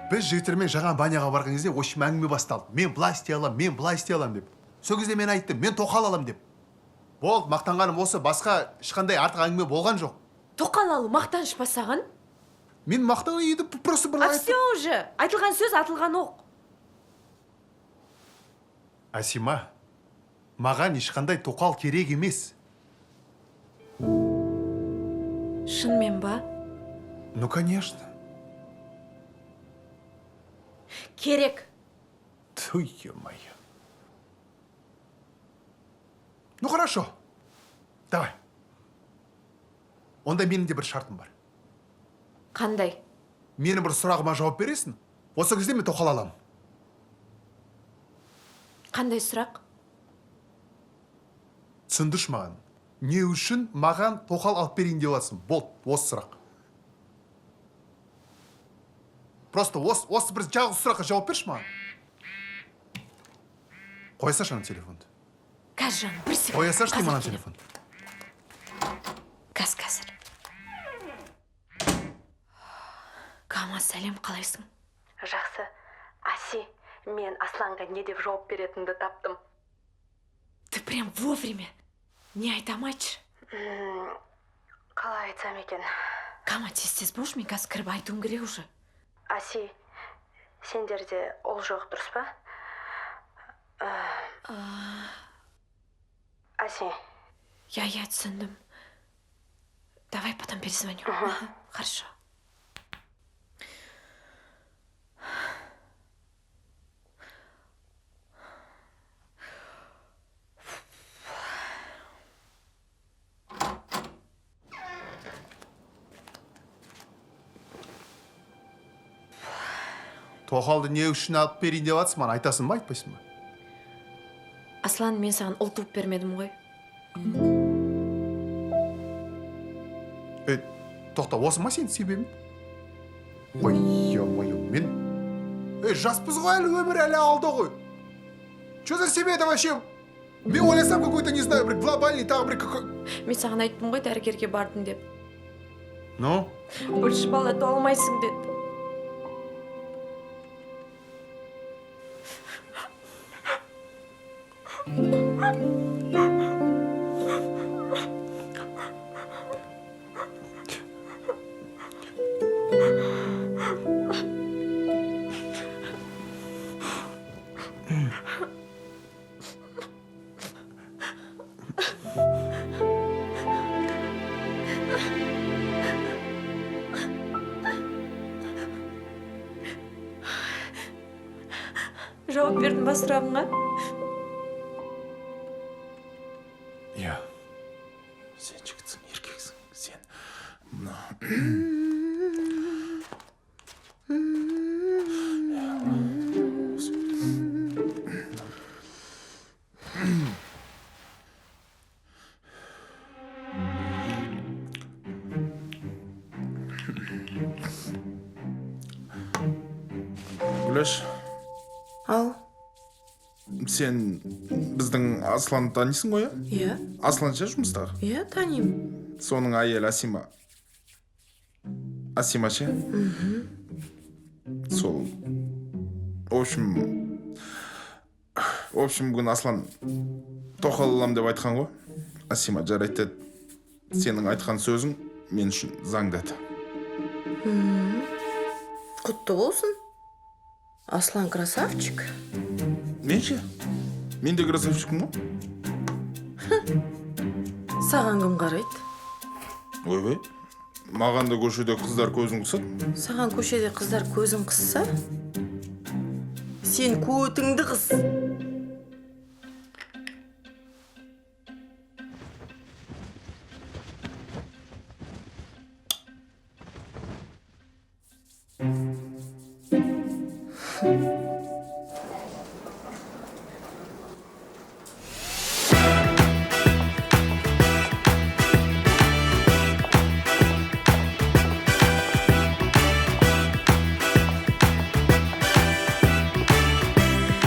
Біз жігіттермен жаңа баняға барған кезде ошым әңгіме басталды. Мен былай істей алам, мен былай істей алам деп. Сол кезде мен айттым, мен тоқал алам деп. Болды, мақтанғаным осы, басқа ешқандай артық әңгіме болған жоқ. Тоқал алу мақтаныш па саған? Мен мақтан едіп просто бір Все уже. Айтылған сөз атылған оқ. Асима, маған ешқандай тоқал керек емес. Шынымен ба? Ну, конечно. Керек. Ту, ё-моё. Ну, хорошо. Давай. Онда менің де бір шартым бар. Қандай? Менің бір сұрағыма жауап бересің. Осы кезде мен тоқал аламын. Қандай сұрақ? Түсіндірші маған. Не үшін маған тоқал алып берейін деп жатсың? Болды, осы сұрақ. Просто осы бір жалғыз сұраққа жауап берші маған. Қоя салшы ана телефонды. Қазір, бір секунд. Қоя салшы деймін ана телефонды. Қазір. Кама, сәлем, қалайсың? Жақсы. Аси, мен Асланға не деп жауап беретінді таптым. Ты прям вовремя. Не айтам айтшы. Қалай айтсам екен? Кама, тез болшы, мен қазір кіріп айтуым керек уже. Аси, сендерде ол жоқ, дұрыс па? Аси. Я түсіндім. Давай потом перезвоню. Хорошо. Тоқалды не үшін алып берейін деп жатсың, маған айтасың ба, айтпайсың ба? Аслан, мен саған ұл туып бермедім ғой. Тоқта, осы ма сенің себебің? Ой, ё-моё, мен... жаспыз ғой әлі, өмір әлі алда ғой. Что за семья-то вообще? Мен ойласам какой-то, не знаю, бір глобальный, тағы бір какой... Мен саған айттым ғой, дәрігерге бардым деп. Ну? Больше бала туа алмайсың деді. жауап бердің ба сұрағыңа? Иә. Сен жігітсің, еркексің. Сен мына Гүлаш, Ау, сен біздің Асланды танисың ғой, иә? Аслан ше жұмыстағы? Иә, танимын. Соның әйелі Асима. Асима ше? Сол. В общем, бүгін Аслан тоқал алам деп айтқан ғой. Асима жарайды деді. Сенің айтқан сөзің мен үшін заңды еді. Құтты болсын. Аслан красавчик. Мен ше? Мен де красавчикпін ғой. Саған кім қарайды? Ойбай, маған да көшеде қыздар көзін қысады. Саған көшеде қыздар көзін қысса, сен көтіңді қыс.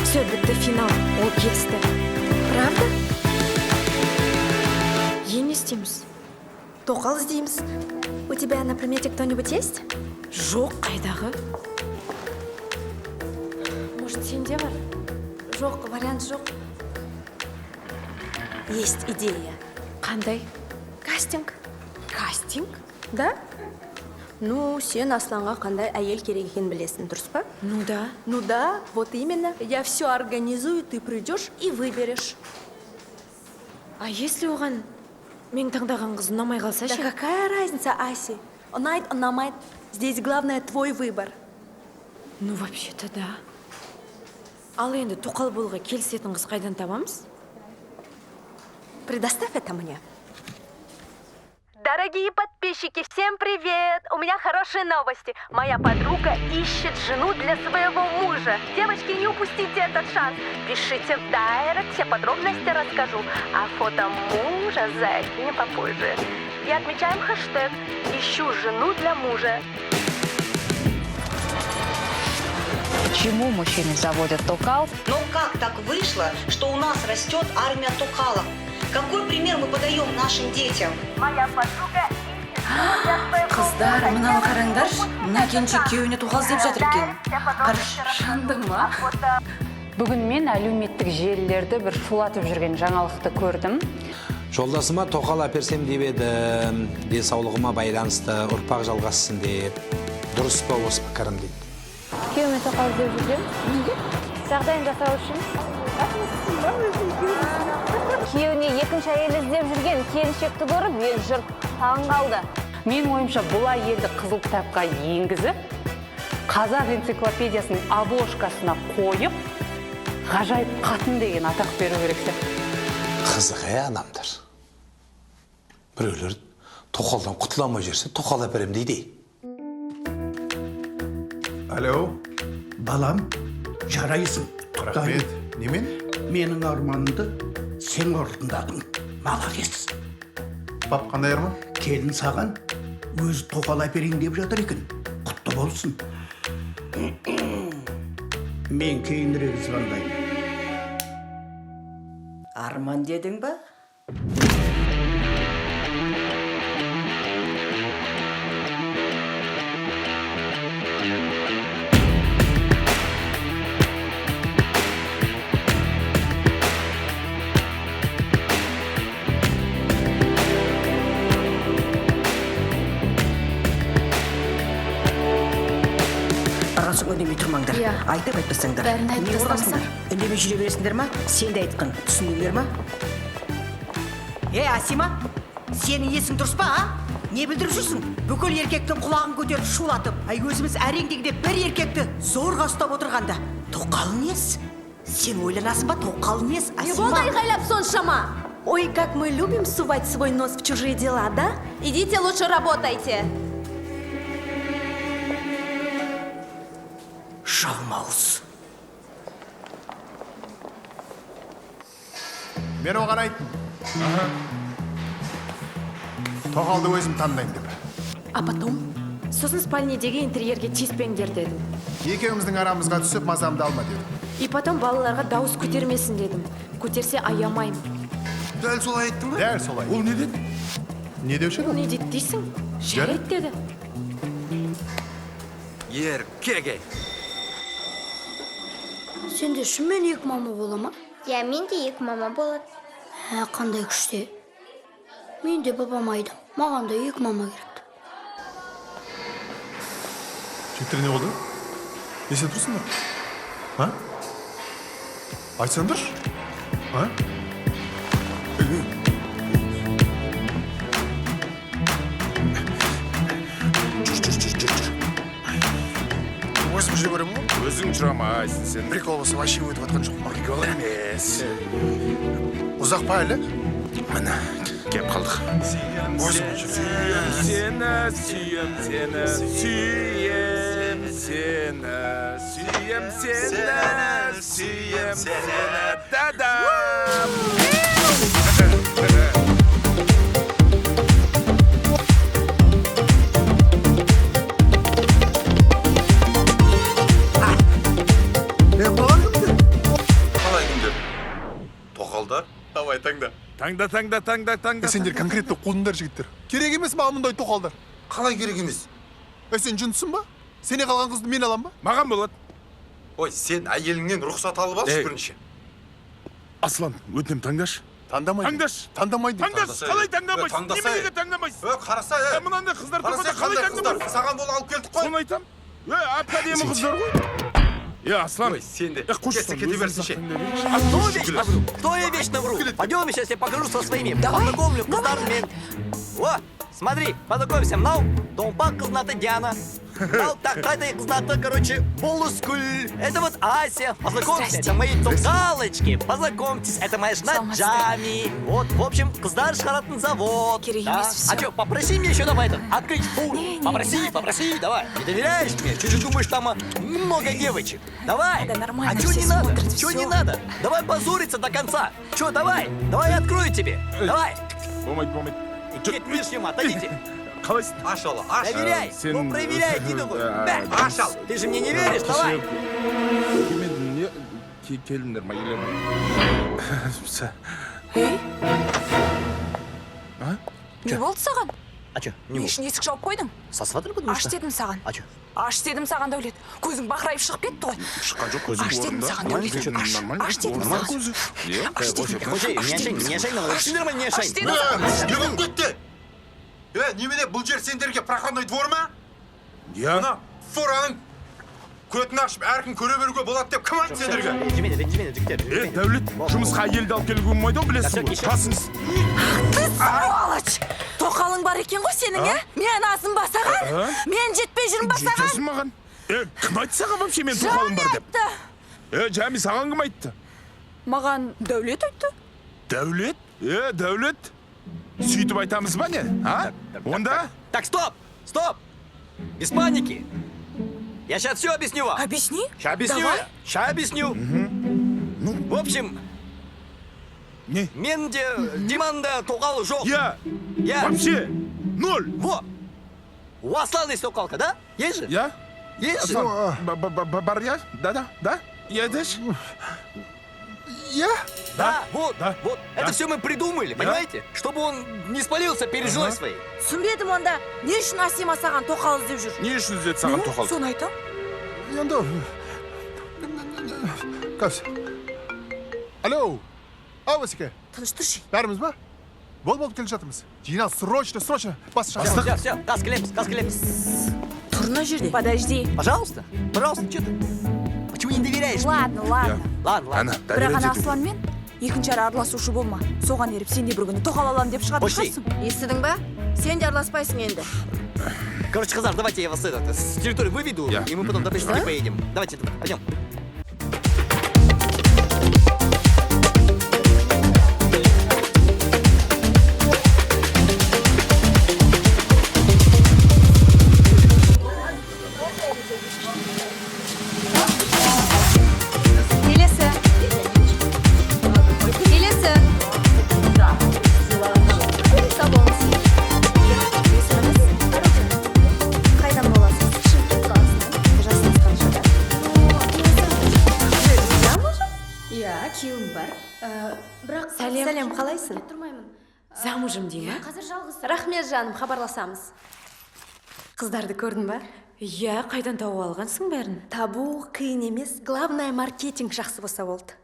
Все, бітті финал. Ол келісті. Правда? Е, не істейміз? Тоқал іздейміз. У тебя на примете кто-нибудь есть? Жоқ, қайдағы? Может, сенде бар? Жоқ, вариант жоқ. Есть идея. Қандай? Кастинг. Кастинг? Да? Ну, сен Асланға қандай әйел керек екенін білесің, дұрыс па? Ну да. Ну да, вот именно. Я все организую, ты придешь и выберешь. А если оған мен таңдаған қыз ұнамай қалса Да ше? какая разница, Аси? Ұнайды, ұнамайды. Здесь главное твой выбор. Ну, вообще-то да. Ал енді тоқал болуға келісетін қыз қайдан табамыз? Предоставь это мне. Дорогие подписчики, всем привет! У меня хорошие новости. Моя подруга ищет жену для своего мужа. Девочки, не упустите этот шанс. Пишите в дайрект, все подробности расскажу. А фото мужа закинем попозже. И отмечаем хэштег «Ищу жену для мужа». Почему мужчины заводят токал? Но как так вышло, что у нас растет армия токалов? Какой пример мы подаем нашим детям? Моя подруга Қыздар, мынаны қараңдаршы. Мына келіншек күйеуіне тоқал іздеп жатыр екен. Жандың ма? Бүгін мен әлеуметтік желілерді бір шулатып жүрген жаңалықты көрдім. Жолдасыма тоқал әперсем деп едім, денсаулығыма байланысты ұрпақ жалғассын деп. Дұрыс па осы пікірім дейді. Күйеуіме тоқал іздеп жүрген. Неге? Жағдайын жасау үшін. Күйеуіне екінші әйел іздеп жүрген келіншекті көріп, ел жұрт таң қалды. Менің ойымша бұл әйелді қызыл кітапқа енгізіп, қазақ энциклопедиясының обложкасына қойып, ғажайып қатын деген атақ беру керек сияқты. Қызық адамдар. Біреулер тоқалдан құтыламай жүрсе, тоқал әперем дейді. Алло, Балам, жарайсың. рахмет. Немен? Менің арманымды сен орындадың. Молодец. Пап, қандай арман? Келін саған өзі тоқал әперейін деп жатыр екен. Құтты болсын. Мен кейінірек звондаймын. Арман дедің ба? Үндемей тұрмаңдар. Айтып айтпасаңдар. Бәрін айтып тастарсың. Үндемей жүре бересіңдер ма? Сен де айтқан. Түсіндіңдер ма? Асима, сенің есің дұрыс па, а? Не білдіріп жүрсің? Бүкіл еркектің құлағын көтеріп шулатып, өзіміз әрең дегенде бір еркекті зорға ұстап отырғанда. Тоқал несі? Сен ойланасың ба, тоқал емес, Не болды айғайлап соншама? Ой, как мы любим сувать свой нос в чужие дела, да? Идите лучше работайте. Жалмауыз. Мен оған айттым. Тоқалды өзім таңдаймын деп. А потом? Сосын спальнедегі интерьерге тиіспеңдер дедім. Екеуміздің арамызға түсіп мазамды алма дедім. И потом балаларға дауыс көтермесін дедім. Көтерсе аямаймын. Дәл солай айттың ба? Дәл солай. Ол не деді? Не деуші еді? Не дейді дейсің? Жарайды деді. Еркеге. Сенде шынымен екі мама бола ма? Иә, менде екі мама болады. Қандай күшті. Мен де бабам айдым. Маған да екі мама керекті. Жеттер не болды? Несе тұрсыңдар? А? Айтсаңдар? А? Өзім жүре көремін ғой? Өзің жүрамайсың сен. Прикол болса вообще өтіп жатқан жоқ па? Прикол емес. Ұзақ па әлі? Міне, кеп қалдық. Өзім жүре. Сүйем сені, сүйем сені, сүйем сені, сүйем сені, дадам. Қалай кімдер? Тоқалдар? Давай таңда. Таңда. Сендер конкретті қудыңдар жігіттер. Керек емес маған мұндай тоқалдар. Қалай керек емес? Сен жүнсің ба? Сене қалған қызды мен алам ба? Маған болады. Ой, сен әйеліңнен рұқсат алып алшы бірінші. Аслан, өтінем таңдашы. Таңдамайды. Таңдашы. Таңдамайды. Таңдаш, қалай таңдамайсың? Неменеге таңдамайсың? Қараса, Мынандай қыздар тұрғанда қалай таңдамайсың? Саған бол алып келдік қой. Соны айтам. Әп-әдемі қыздар ғой. Аслан. Ой, сен де. Кете берсінші. Кто я вечно вру? Пойдем, сейчас я покажу со своими. Познакомлю қыздармен. О, смотри, познакомься. Мынау Томпақ қызынаты Диана. Мынау тақайдай қызынаты, короче, Болускүл. Это вот Ася. Познакомься, это мои тоқалочки. Познакомьтесь, это моя жена Джами. Вот, в общем, қыздар шығаратын завод. Да. А что, попроси мне еще давай это, открыть фуру. Попроси, давай. Не доверяешь мне? Чуть же думаешь, там много девочек. Давай. Да нормально, А что все не надо? смотрят, Что всё. не надо? Давай позориться до конца. Что, давай я открою тебе. Давай. Болмайды. Нет, лишнего, отойдите. Қалайсың? Аш ола, аш. Проверяй. Ну, проверяй, дейді ғой. Ашал. Ты же мне не веришь, давай. Келіңдер, майылем. Не болды саған? А что, не Не мог? үшін есік жауып қойдың? Сосватыр, потому Аш что... дедім саған. А что? Аш дедім саған, Дәулет. Көзің бақырайып шығып кетті ғой. Шыққан жоқ, көзім Аш дедім саған, Дәулет. Аш дедім саған. Аш дедім. Қожей, не ашайын, сендер не Аш ашайын. дедім саған. Не болып кетті? Немене бұл жер сендерге проходной двор ма? Мына фораның көтін ашып, әркім көре беруге болады деп кім айтты сендерге? Ренжімеді, жігіттер. Дәулет, жұмысқа әйелді алып келуге болмайды ғой, білесің ғой. Басыңыз. Ты сволочь! Тоқалың бар екен ғой сенің, ә? Мен азым ба саған? Мен жетпей жүрмін ба саған? Жетесің маған. Кім айтты саған вообще мен тоқалым бар деп? Жами, саған кім айтты? Маған Дәулет айтты. Дәулет? Дәулет? Сөйтіп айтамыз ба не? Онда? Так, стоп! Без паники. Я сейчас все объясню вам. Объясни. Сейчас объясню. Ну, в общем, не? Менде Диманда тоқалы жоқ. Я. Вообще. Ноль. Во. У Аслана есть тоқалка, да? Есть же? Я? Есть же? Бар я? Да. Я дальше. Я? Да, вот. Это все мы придумали, понимаете? Чтобы он не спалился перед женой своей. Түсінбедім онда. Не үшін Асима саған тоқал іздеп жүр? Не үшін іздеді саған тоқал? Соны айтам. Енді... Қапсы. Алло. Басеке. Тыныш тұршы. Бәріміз ба? Болып келе жатырмыз. Жинал, срочно. Бас Все, газ клемс. Тұр мына жерде. Подожди. Пожалуйста, что ты? Почему не доверяешь? Ладно. Ладно. Бірақ ана Асланмен екінші ара араласушы болма. Соған еріп сен де бір күні тоқал аламын деп шығатын Почти. шығарсың. Естідің ба? Сен де араласпайсың енді. Короче, қыздар, давайте я вас с территории выведу, и мы потом до Пешки поедем. Давайте, пойдем. бірақ Сәлем, қалайсың? Тұрмаймын. Замужым дей ма? Қазір жалғыз. Рахмет жаным, хабарласамыз. Қыздарды көрдің ба? Иә, қайдан тауып алғансың бәрін? Табу қиын емес. Главное, маркетинг жақсы болса болды.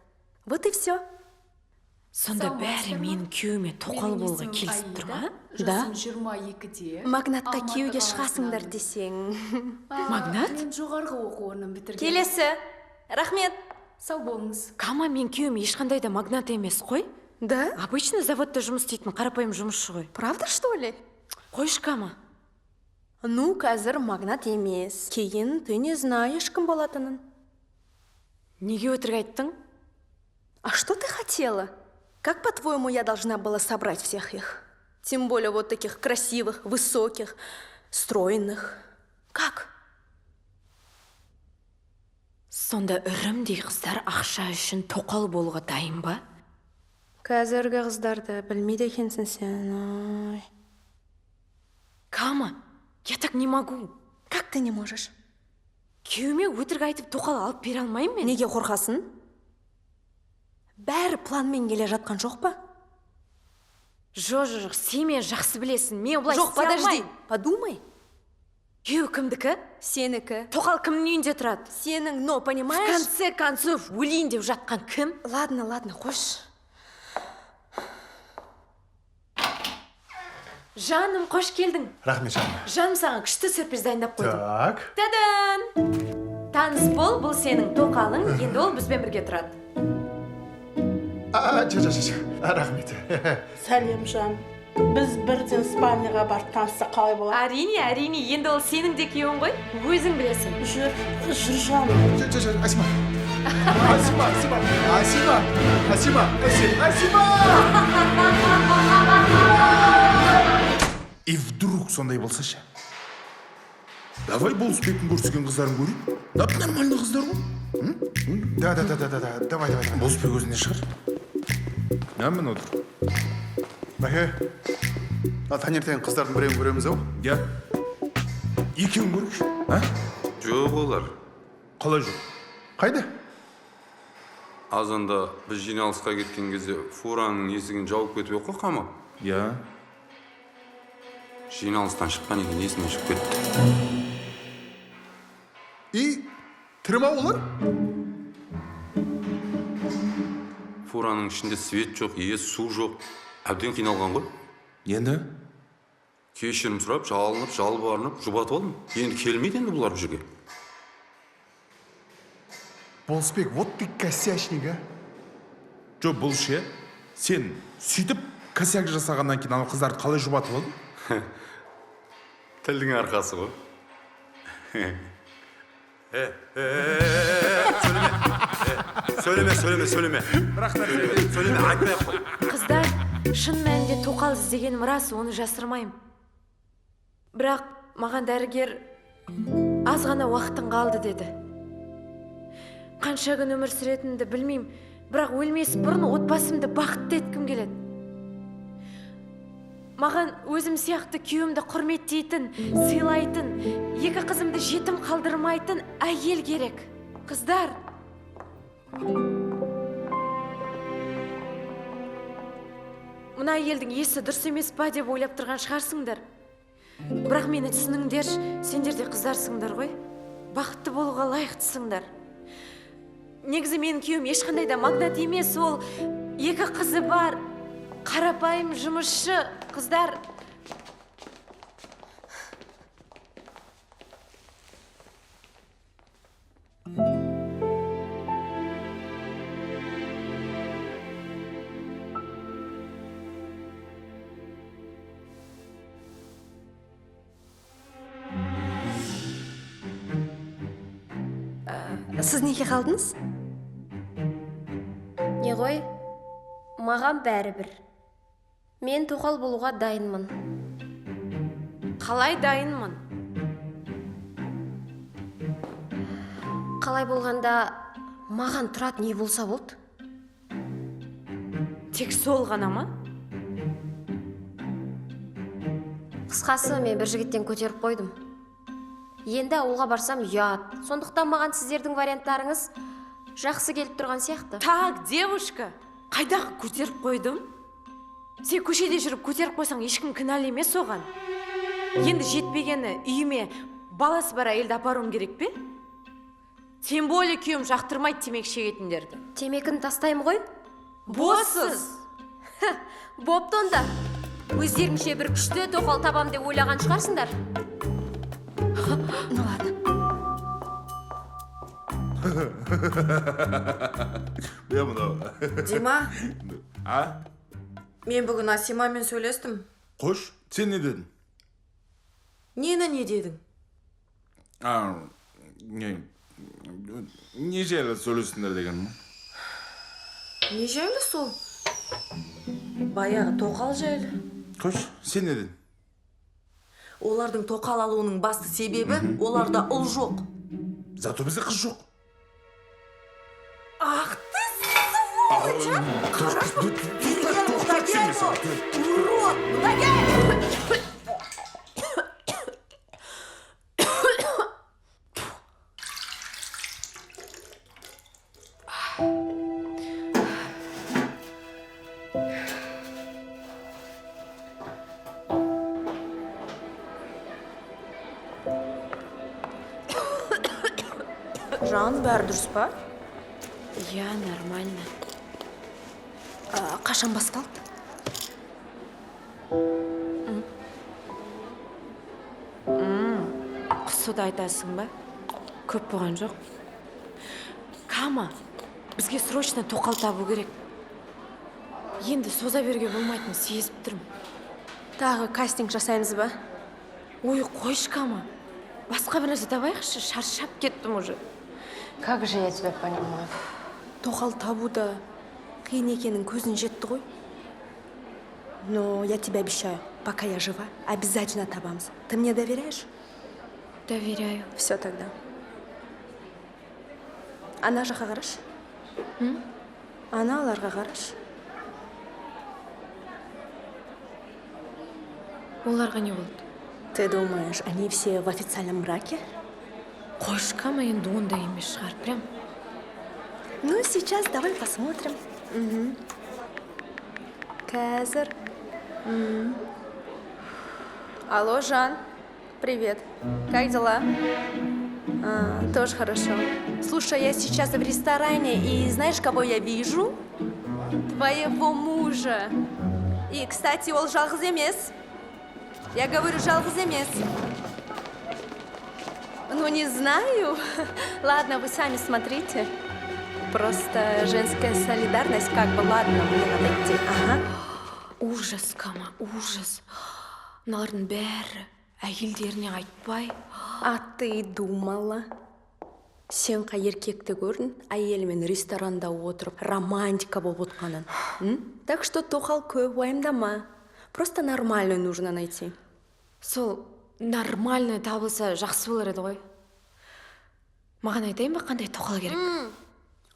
Вот и все. Сонда бәрі менің күйеуіме тоқал болуға келісіп тұр ма? Да. 22-де. Магнатқа күйеуге шығасыңдар десең. Магнат? Мен жоғарғы оқу орнын бітірген. Келесі. Рахмет. Сау болыңыз. Кама, мен күйеуім ешқандай да магнат емес қой. Да? Обычно заводта жұмыс істейтін қарапайым жұмысшы ғой. Правда, что ли? Қойшы, Кама. Ну, қазір магнат емес. Кейін ты не знаешь, кім болатынын. Неге өтірік айттың? А что ты хотела? Как, по-твоему, я должна была собрать всех их? Тем более вот таких красивых, высоких, стройных. Как? Сонда үрімдей қыздар ақша үшін тоқал болуға дайын ба? Қазіргі қыздарды білмейді екенсің сен. Ой. Кама, я так не могу. Как ты не можешь? Күйеуіме өтірік айтып тоқал алып бере алмаймын мен. Неге қорқасың? Бәрі планмен келе жатқан жоқ па? Жоқ, сен мені жақсы білесің. Мен бұлай Жоқ, істей подожди. алмаймын. Подумай. Күйеу кімдікі? Сенікі. Тоқал кімнің үйінде тұрады? Сенің, но, В понимаешь? конце концов, өлейін деп жатқан кім? Ладно, қош. Жаным, қош келдің. Рахмет, жаным. Жаным, саған күшті сюрприз дайындап қойдым. Так. Тадан! Таныс бол, бұл сенің тоқалың, енді ол бізбен бірге тұрады. Рахмет. Сәлем, жан. Біз бірден спальняға барып танысса қалай болады? Әрине, енді ол сенің де күйеуің ғой. Өзің білесің. Жүр, жаным. И вдруг сондай болса ше? Давай болысбектің көрсеткен қыздарын көрейік. Нормальный қыздар ғой. Да, давай. Болысбек өзіне шығар. Мін отыр. Бәке, таңертең қыздардың біреуін көреміз ау? Я. Екеуін көрейікші, а? Жоқ олар. Қалай жоқ? Қайда? Азанда біз жиналысқа кеткен кезде фураның есігін жауып кетіп қой Қама. Я. Жиналыстан шыққан екен есінен шығып кетті. И тірі ма олар? Фураның ішінде свет жоқ, су жоқ. Әбден қиналған ғой. Енді? Кешірім сұрап, жалынып, жалбарынып, жұбатып алдым. Енді келмейді енді бұлар бұл жерге. Болысбек, вот ты косячник, а? Жоқ, бұл ше, сен сөйтіп косяк жасағаннан кейін ана қыздарды қалай жұбатып алдың? Тілдің арқасы ғой. Сөйлеме. Сөйлеме, айтпай-ақ қой. Қыздар, шын мәнінде тоқал іздегенім рас, оны жасырмаймын. Бірақ маған дәрігер аз ғана уақытың қалды деді. Қанша күн өмір сүретінімді білмеймін, бірақ өлмес бұрын отбасымды бақытты еткім келеді. Маған өзім сияқты күйеуімді құрметтейтін, сыйлайтын, екі қызымды жетім қалдырмайтын әйел керек. Қыздар! Мына әйелдің есі дұрыс емес па деп ойлап тұрған шығарсыңдар. Бірақ мені түсініңдер, сендер де қыздарсыңдар ғой. Бақытты болуға лайықтысыңдар. Негізі менің күйеуім ешқандай да магнат емес, ол екі қызы бар, қарапайым жұмысшы. Қыздар, Сіз неге қалдыңыз? Не ғой? Маған бәрібір. Мен тоқал болуға дайынмын. қалай дайынмын? Қалай болғанда маған тұрат не болса болды? Тек сол ғана ма? Қысқасы мен бір жігіттен көтеріп қойдым. Енді ауылға барсам ұят. Сондықтан маған сіздердің варианттарыңыз жақсы келіп тұрған сияқты. Так, девушка, Қайдағы көтеріп қойдым? Сен көшеде жүріп көтеріп қойсаң ешкім кінәлі емес оған. Енді жетпегені үйіме баласы бар әйелді апаруым керек пе? Тем более күйеуім жақтырмайды темекі шегетіндерді. Темекіні тастайым ғой? Боссыз! Бопты онда. Өздеріңше бір күшті тоқал табам деп ойлаған шығарсыңдар. Ну ладно. Я мынау. Дима, А? мен бүгін Асимамен сөйлестім. Қош, сен не дедің? Нені не дедің? Не жайлы сөйлестіңдер деген? Не жайлы сол? Баяғы тоқал жайлы. Қош, сен не дедің? Олардың тоқал алуының басты себебі оларда ұл жоқ. Зато бізде қыз жоқ. Ах ты сволочь! Урод! Жан, бәрі дұрыс па? Я, нормально. Қашан басталды? Құсуды айтасың ба? Көп болған жоқ. Кама, бізге срочно тоқал табу керек. Енді соза беруге болмайтын сезіп тұрмын. Тағы кастинг жасаймыз ба? Ой, қойшы, Кама. Басқа бір нәрсе табайықшы, шаршап кеттім уже. Как же я тебя понимаю? Тоқал табуда қиын екенің көзін жетті ғой. Но я тебе обещаю, пока я жива, обязательно табамыз. Ты мне доверяешь? Доверяю. Все тогда. Ана жаққа қарашы. Аналарға қарашы. Оларға не болды? Ты думаешь, они все в официальном браке? Қойшы, Кама, енді ондай емес шығар, прям. Ну, сейчас давай посмотрим. Қазір. Алло, Жан. Привет. Как дела? Тоже хорошо. Слушай, я сейчас в ресторане, и знаешь, кого я вижу? Твоего мужа. И, кстати, ол жалғыз емес. Я говорю, жалғыз емес. Ну, не знаю. Ладно, вы сами смотрите. Просто женская солидарность, как бы, ладно, мне надо идти. Ага. Ужас, Кама, ужас. Мыналардың бәрі әйелдеріне айтпай. А ты думала? Сен қай еркекті көрдің, әйелімен ресторанда отырып, романтика болып отқанын. Так что тоқал көп уайымдама. Просто нормальную нужно найти. Сол нормальный табылса жақсы болар еді ғой. Маған айтайын ба, қандай тоқал керек?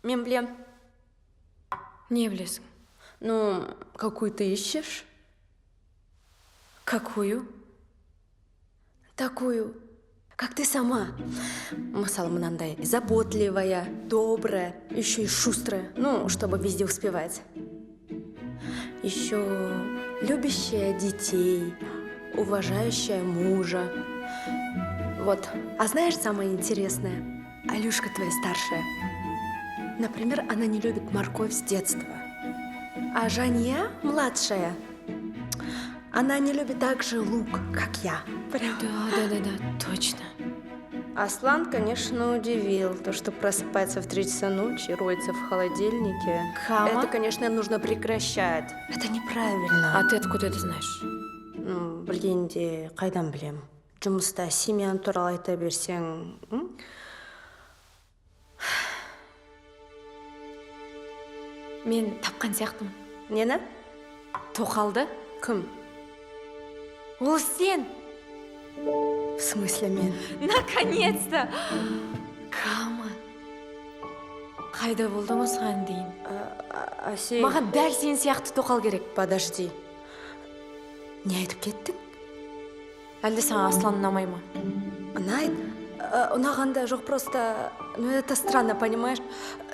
Мен білем. Не білесің? Ну, какую ты ищешь? Какую? Такую, как ты сама. Мысалы, мынандай заботливая, добрая, еще и шустрая. Ну, чтобы везде успевать. Еще любящая детей, уважающая мужа. Вот. А знаешь, самое интересное? Алюшка твоя старшая. Например, она не любит морковь с детства. А Жанья, младшая, она не любит так же лук, как я. Прям. Да, точно. Аслан, конечно, удивил. То, что просыпается в 3 часа ночи, роется в холодильнике. Кама? Это, конечно, нужно прекращать. Это неправильно. А ты откуда это знаешь? Ну, білгенде, қайдан білем. Жұмыста семьян туралы айта берсең... Мен тапқан сияқтымын. Нені? Тоқалды? Кім? Ол сен! В смысле мен? Наконец-то! Кама! Қайда болдың осыған дейін? Аси... Маған дәл сен сияқты тоқал керек. Подожди. Не айтып кеттің? Әлде саған Аслан ұнамай ма? Ұнайды. Ұнағанда жоқ, просто... Ну, это странно, понимаешь?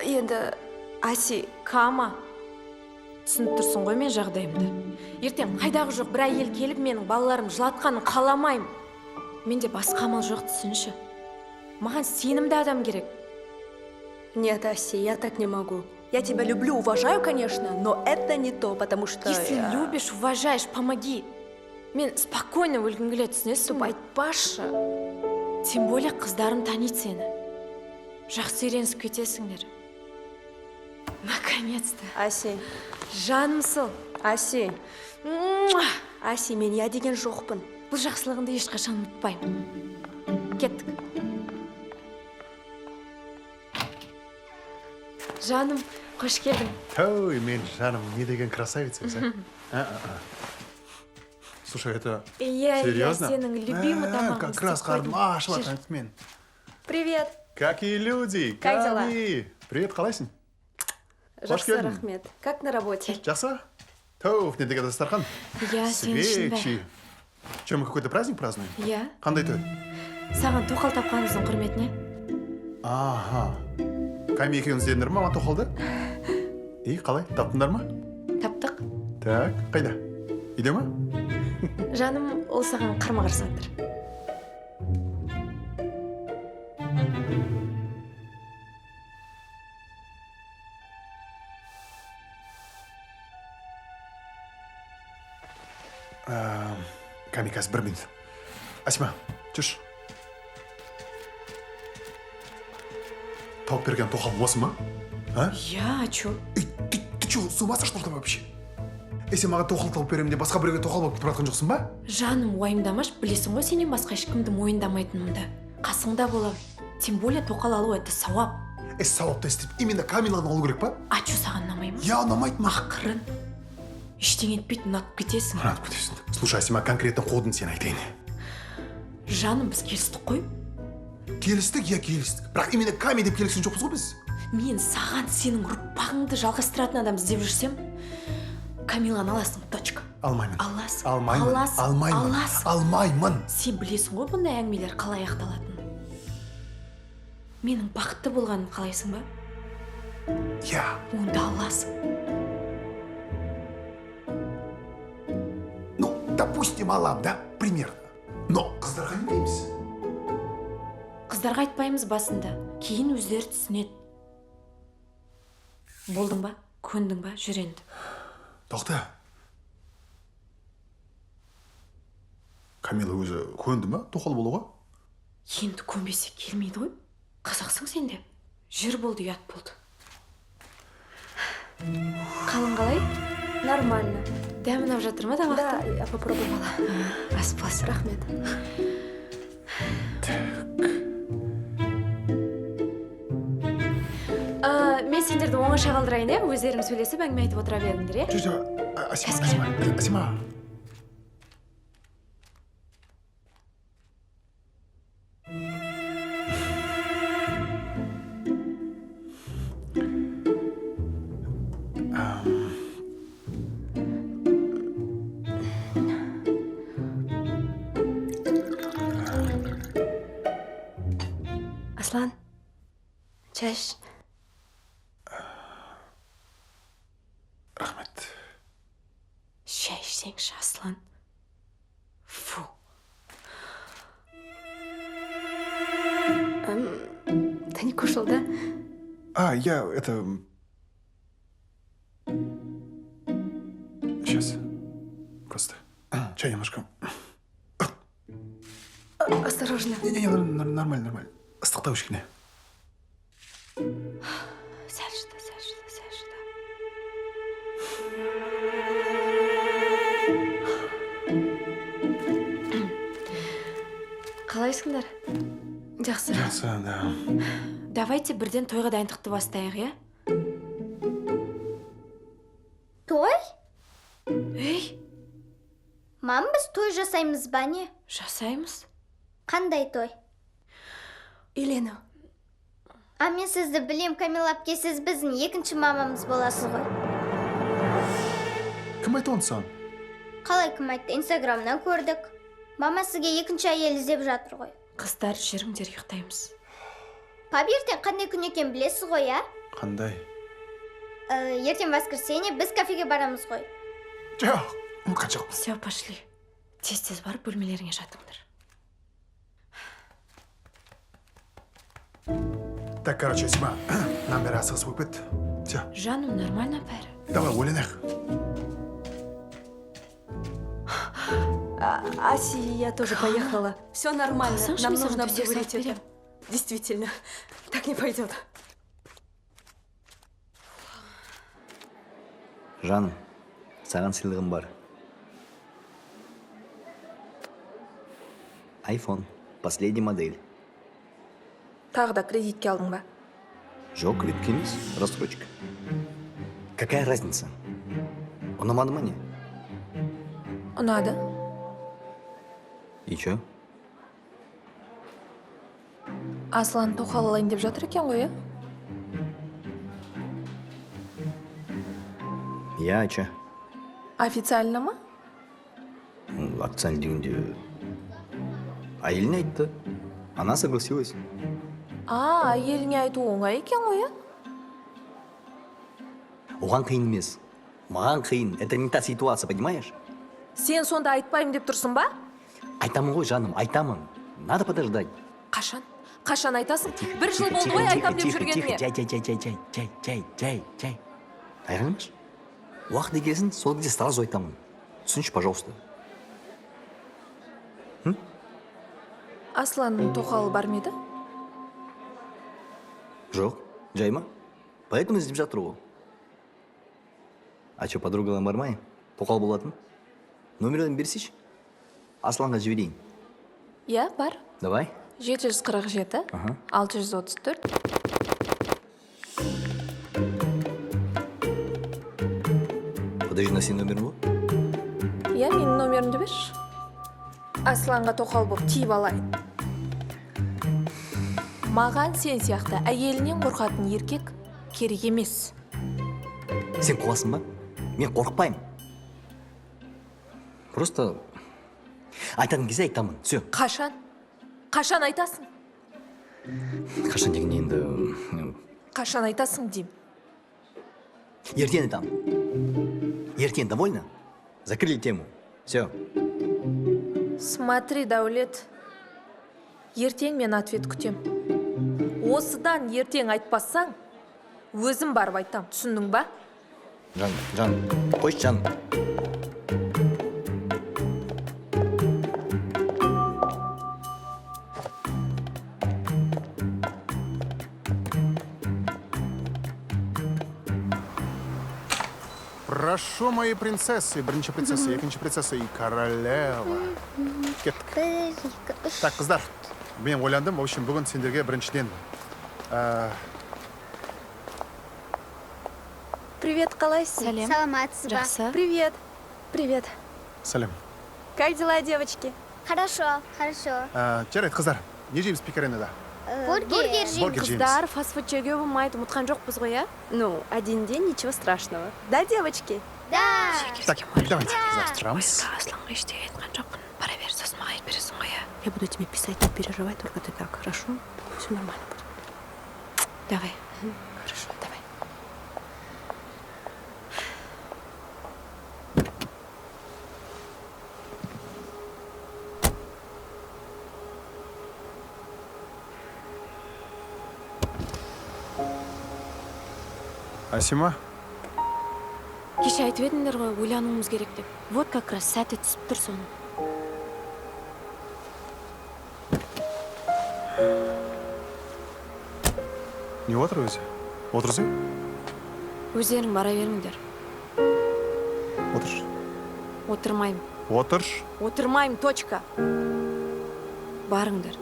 Енді... Аси... Кама! түсініп тұрсың ғой мен жағдайымды. Ертең қайдағы жоқ бір әйел келіп менің балаларым жылатқанын қаламаймын. Менде басқа амал жоқ, түсінші. Маған сенімді адам керек. Нет, Ася, я так не могу. Я тебя люблю, уважаю, конечно, но это не то, потому что... Если любишь, уважаешь, помоги. Мен спокойно өлгім келеді, түсінесің бе? Айтпашы. Тем более қыздарым таниды сені. Жақсы үйренісіп кетесіңдер. Наконец-то. Ася. Жанымсыл. Ася. Ася, мен я деген жоқпын. Бұл жақсылығыңды ешқашан ұмытпаймын. Кеттік. Жаным, қош келдің. Ой, мен жаным, не деген красавица, Слушай, это серьезно? Сенің любимый тамағың. Как раз қарным ашып атады мен. Привет. Какие люди? Как дела? Привет, қалайсың? Жақсы, рахмет. Как на работе? Жақсы? Тоуф, не деген дастархан? Я сен үшін бәрі. Че, мы какой-то праздник празднуем? Я. Қандай той? Саған тоқал тапқанымыздың құрметіне. Аха. Кәми екеуіңіз дедіңдер ма, тоқалды? Қалай, таптыңдар ма? Таптық. Так, қайда? Үйде ма? Жаным, ол саған қарма-қарсы жатыр. Кәми, қазір 1 минут. Асима, жүрші. Тауып берген тоқал осы ма? Я, а чё? Ты чё, с ума сошла вообще? Сен маған тоқал тауып беремін де басқа біреуге тоқал болып кетіп жатқан жоқсың ба? Жаным, уайымдамаш, білесің ғой сенен басқа ешкімді мойындамайтынымды. Қасыңда болам. Тем более тоқал алу это сауап. Сауапты істеп, именно Камиланы алу керек па? А чё, саған ұнамай ма? Я ұнамайды ма? Ақырын. Ештеңе етпейді, ұнатып кетесің. Ұнатып кетесің. Слушай, Асима, конкретно қодын сен айтайын. Жаным, біз келістік қой? Келістік, я келістік. Бірақ именно Ками деп келіскен жоқпыз ғой біз. Мен саған сенің ұрпағыңды жалғастыратын адам іздеп жүрсем, Камиланы аласың, точка. Алмаймын. Аласың. Алмаймын. Аласың. Алмаймын. Аласың. Алмаймын. Сен білесің ғой бұндай әңгімелер қалай аяқталатынын. Менің бақытты болғанын қалайсың ба? Я. Онда аласың. Ну, допустим, алам, да, примерно. Но қыздарға не дейміз? Қыздарға айтпаймыз басында. Кейін өздері түсінеді. Болдың ба? Көндің ба? Жүр енді. Тоқта. Камила өзі көнді ма тоқал болуға? Енді көнбесе келмейді ғой. Қазақсың сен де. Жүр болды, ұят болды. Қалың қалай? Нормально. Дәмін ап жатыр ма тамақты? Да, я попробовала. Аспас. Рахмет. Мен сендерді оңаша қалдырайын, өздерің сөйлесіп әңгіме айтып отыра беріңдер, Асима. Аслан, чай іш. Рахмет. Шай ішсеңші, Аслан. Фу. Ты не кушал, да? Я это... Сейчас. Просто. Чай немножко. Осторожно. Не, нормально. Ыстықтау кішкене. Сәл шыда. Қалайсыңдар? Жақсы. Жақсы, да. Давайте бірден тойға дайындықты бастайық, я? Той? Ей? Мам, біз той жасаймыз ба не? Жасаймыз. Қандай той? Үйлену. Мен сізді білем, Камила әпке, сіз біздің екінші мамамыз боласыз ғой. Кім айтты оны саған? Қалай кім айтты? Инстаграмнан көрдік. Мама сізге екінші әйел іздеп жатыр ғой. Қыздар, жүріңдер, ұйықтаймыз. Ертең қандай күн екен білесіз ғой, а? Қандай? Ертең воскресенье біз кафеге барамыз ғой. жоқ ұмытқан жоқпын. Все, пошли. Тез-тез барып бөлмелеріңе жатыңдар. Так, короче, Асима, нам бәрі асығыс болып кетті. Все, Жаным, нормально бәрі. давай ойланайық. Аси, я тоже поехала. Все нормально. Саша, Нам мы нужно сразу всех обговорить соберем. это. Действительно, так не пойдет. Жаным, саған сыйлығым бар. iPhone, последний модель. Тағы да кредитке алдың ба? Жоқ, кредитке емес, рассрочка. Какая разница? Ұнамады ма не? Ұнады. И чё? Аслан тоқал алайын деп жатыр екен ғой, Я чё? Официально ма? Официально дегенде... Әйеліне айтты. Она согласилась. Әйеліне айту оңай екен ғой, Оған қиын емес. Маған қиын. Это не та ситуация, понимаешь? Сен сонда айтпаймын деп тұрсың ба? Айтамын ғой, жаным, айтамын. Надо подождать. Қашан? Қашан айтасың? Бір жыл болды ғой айтам деп жүргеніне. Жай. Айрылмаш? Уақыты келсін, сол кезде сразу айтамын. Түсінші, пожалуйста. Асланның тоқалы бар ма еді? Жоқ, жай ма? Поэтому іздеп жатыр ғой. А что, подругалар бар ма? Тоқал болатын? Номерін берсейші. Асланға жіберейін. Иә, бар. Давай. 747 634. Подожди, на сен номерін ғой? Иә, менің номерімді берші. Асланға тоқал болып тиіп алайын. Маған сен сияқты әйелінен қорқатын еркек керек емес. Сен қуасың ба? Мен қорықпаймын. Просто айтатын кезде айтамын. Все. Қашан? Қашан айтасың? Қашан дегенде енді... Қашан айтасың деймін. Ертең айтамын. Ертең, довольно? Закрыли тему. Все. Смотри, Дәулет. Ертең мен ответ күтем. Осыдан ертең айтпасаң, өзім барып айтам. Түсіндің ба? Жан, қойшы жан. Прошу, мои принцессы. Бірінші принцесса, екінші принцесса и королева. Кеттік. Так, қыздар, мен ойландым. В общем, бүгін сендерге біріншіден... Привет, қалайсың? Сәлем. Саламатсыз ба? Жақсы. Привет. Привет. Сәлем. Как дела, девочки? Хорошо. Жарайды, қыздар, не жейміз пекаренада? Бургер Бургер жейміз. Қыздар, фастфуд жеуге болмайды, ұмытқан жоқпыз ғой, а? Ну, один день, ничего страшного. Да, девочки? Да. Так, давайте, қыздар, тұрамыз. Асланға ештеңе айтқан жоқпын. Пара бер, сосын маған айтып бересің ғой, а? Я буду тебе писать, не переживай, только ты так, хорошо? Все нормально будет. Давай. Хорошо, давай. Асима, Кеше айтып едіңдер ғой, ойлануымыз керек деп. Вот как раз сәті түсіп тұр соны. не отыр өзі? Отырсың? Өздерің бара беріңдер. Отыр. Отырмаймын. Отыр. Отырмаймын, точка. Барыңдар.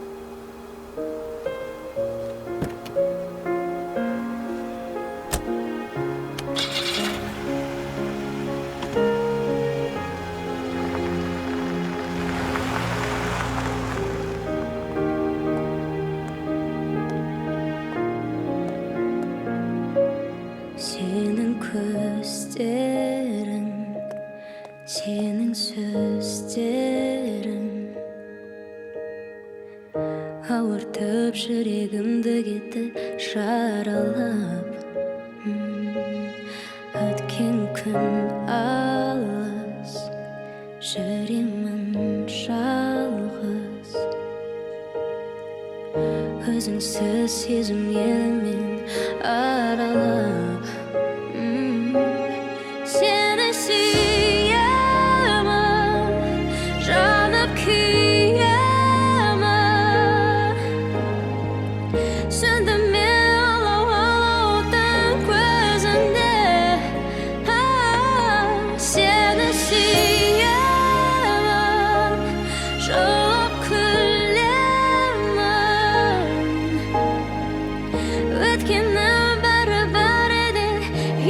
Сенің көздерің, сенің сөздерің ауыртып жүрегімді кетті жаралап. күн алыс, жүремін жалғыз. Өзіңсіз сезіммен аралап, сені сүйемін, жанып күйемін. Сөндім мен алаудың көзінде, сені сүйемін, жылап күлемін. Өткеннің бәрі де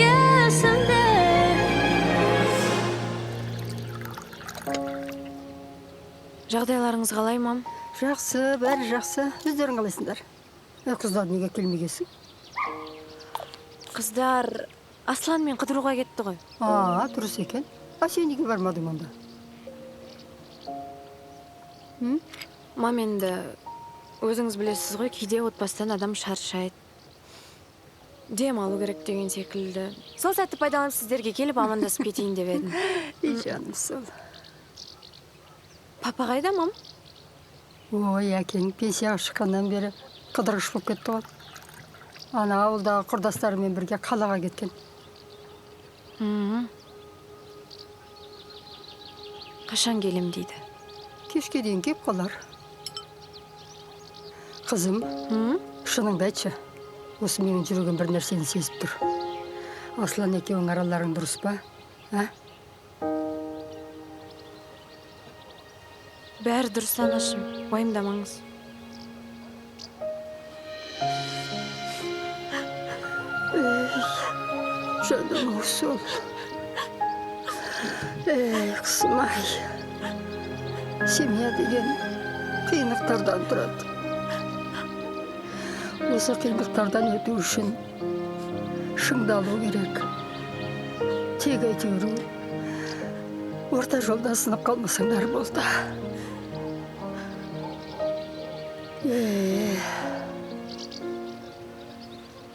есімде. Жағдайларыңыз қалай, мам? Жақсы, бәрі жақсы. Өздерің қалайсыңдар? Қыздар неге келмегесің? Қыздар Асланмен қыдыруға кетті ғой. Дұрыс екен. Сен неге бармадың онда? Мам, енді өзіңіз білесіз ғой, кейде отбасыдан адам шаршайды. Дем алу керек деген секілді. Сол сәтті пайдаланып сіздерге келіп амандасып кетейін деп едім. Жаным сол. Папа қайда, мам? Ой, әкең пенсияға шыққаннан бері қыдырғыш болып кетті ғой. Ана ауылдағы құрдастарымен бірге қалаға кеткен. Қашан келем дейді? Кешке дейін кеп қалар. Қызым, шыныңды айтшы. Осы менің жүрегім бір нәрсені сезіп тұр. Аслан екеуің араларың дұрыс па? Бәрі дұрыс, анашым, уайымдамаңыз. Жаным сол. Қысым-ай. Семья деген қиындықтардан тұрады. Осы қиындықтардан өту үшін шыңдалу керек. Тек әйтеуір орта жолда сынып қалмасаңдар болды.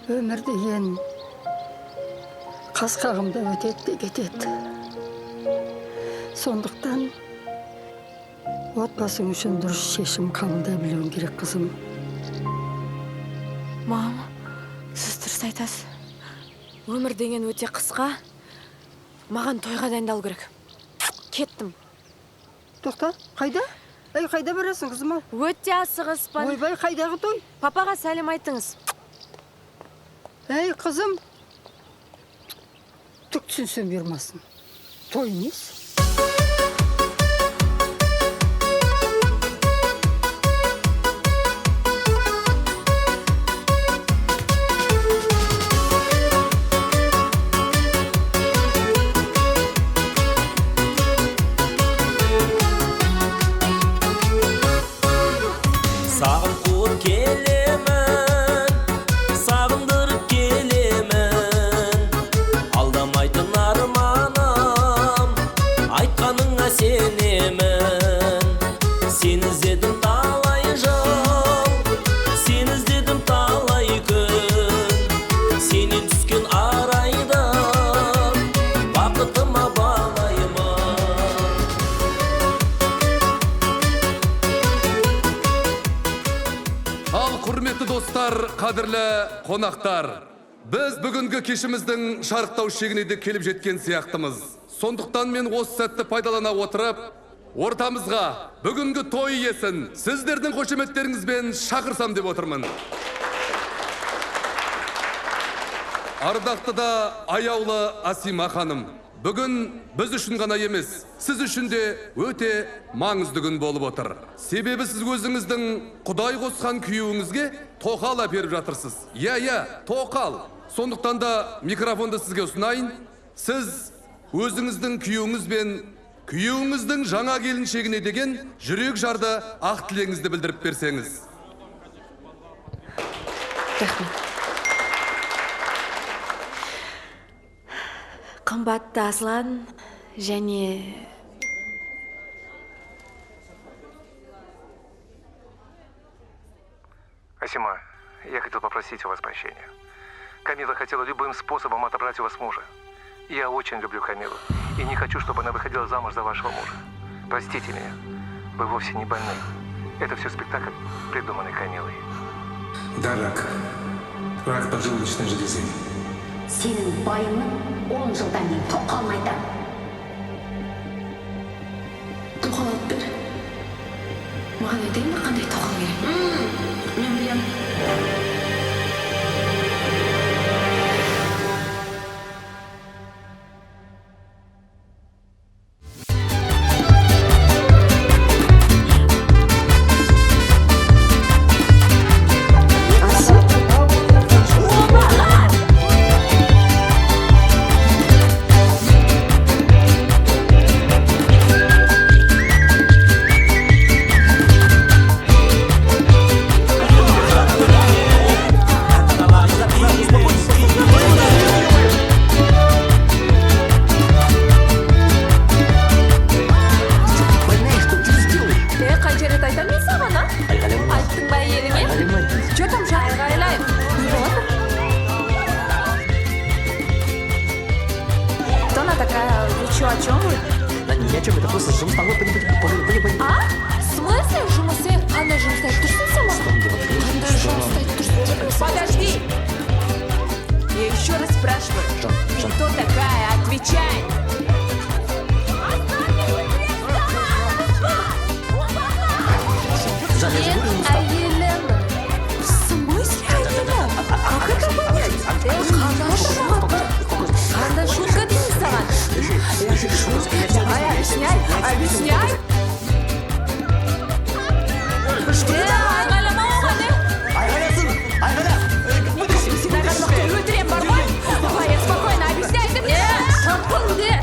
Өмір деген қас қағымда өтеді де кетеді. Сондықтан отбасың үшін дұрыс шешім қабылдай білуің керек, қызым. Мама, сіз дұрыс айтасыз. Өмір деген өте қысқа. Маған тойға дайындалу керек. Кеттім. Тоқта, қайда? Қайда барасың, қызыма? Өте асығыспын. Ойбай, қайдағы той? Папаға сәлем айтыңыз. Қызым. Түк түсінсем бермасын. Той несі? Sağım kur kelemen, sağındırıp kelemen. Aldamaydın armanım, aytkanыңа senemen. Seni izledim talay жыл, seni izledim talay gün. Senin түскен арайды, бақытыма балаймын. Ал құрметті достар, қадірлі қонақтар, біз бүгінгі кешіміздің шарықтау шегіне де келіп жеткен сияқтымыз. Сондықтан мен осы сәтті пайдалана отырып, ортамызға бүгінгі той иесін сіздердің қошеметтеріңізбен шақырсам деп отырмын. Ардақты да аяулы Асима ханым, бүгін біз үшін ғана емес, сіз үшін де өте маңызды күн болып отыр. Себебі сіз өзіңіздің Құдай қосқан күйеуіңізге тоқал әперіп жатырсыз. Тоқал. Сондықтан да микрофонды сізге ұсынайын. Сіз өзіңіздің күйеуіңізбен күйеуіңіздің жаңа келіншегіне деген жүрек жарды ақ тілегіңізді білдіріп берсеңіз. Рахмет. Қымбатты Аслан және Асима, я хотел попросить у вас прощения. Камила хотела любым способом отобрать у вас мужа. Я очень люблю Камилу и не хочу, чтобы она выходила замуж за вашего мужа. Простите меня, вы вовсе не больны. Это все спектакль, придуманный Камилой. Да, рак. Рак поджелудочной железы. Сенің байыңның 10 жылдан кейін тоқалын айтам. тоқал алып бер. Маған айтайын ба қандай тоқал керек? Мен білемін. Подожди! Я еще раз спрашиваю, ты кто такая? Отвечай! Мен әйелім. В смысле әйелім? Как это понять? Қандай шутка деймін саған? Объясняй, объясняй! Айғайлама оған, Өлтірем бар ғой? Давай, я спокойно, объясняй ты мне! Сапын де!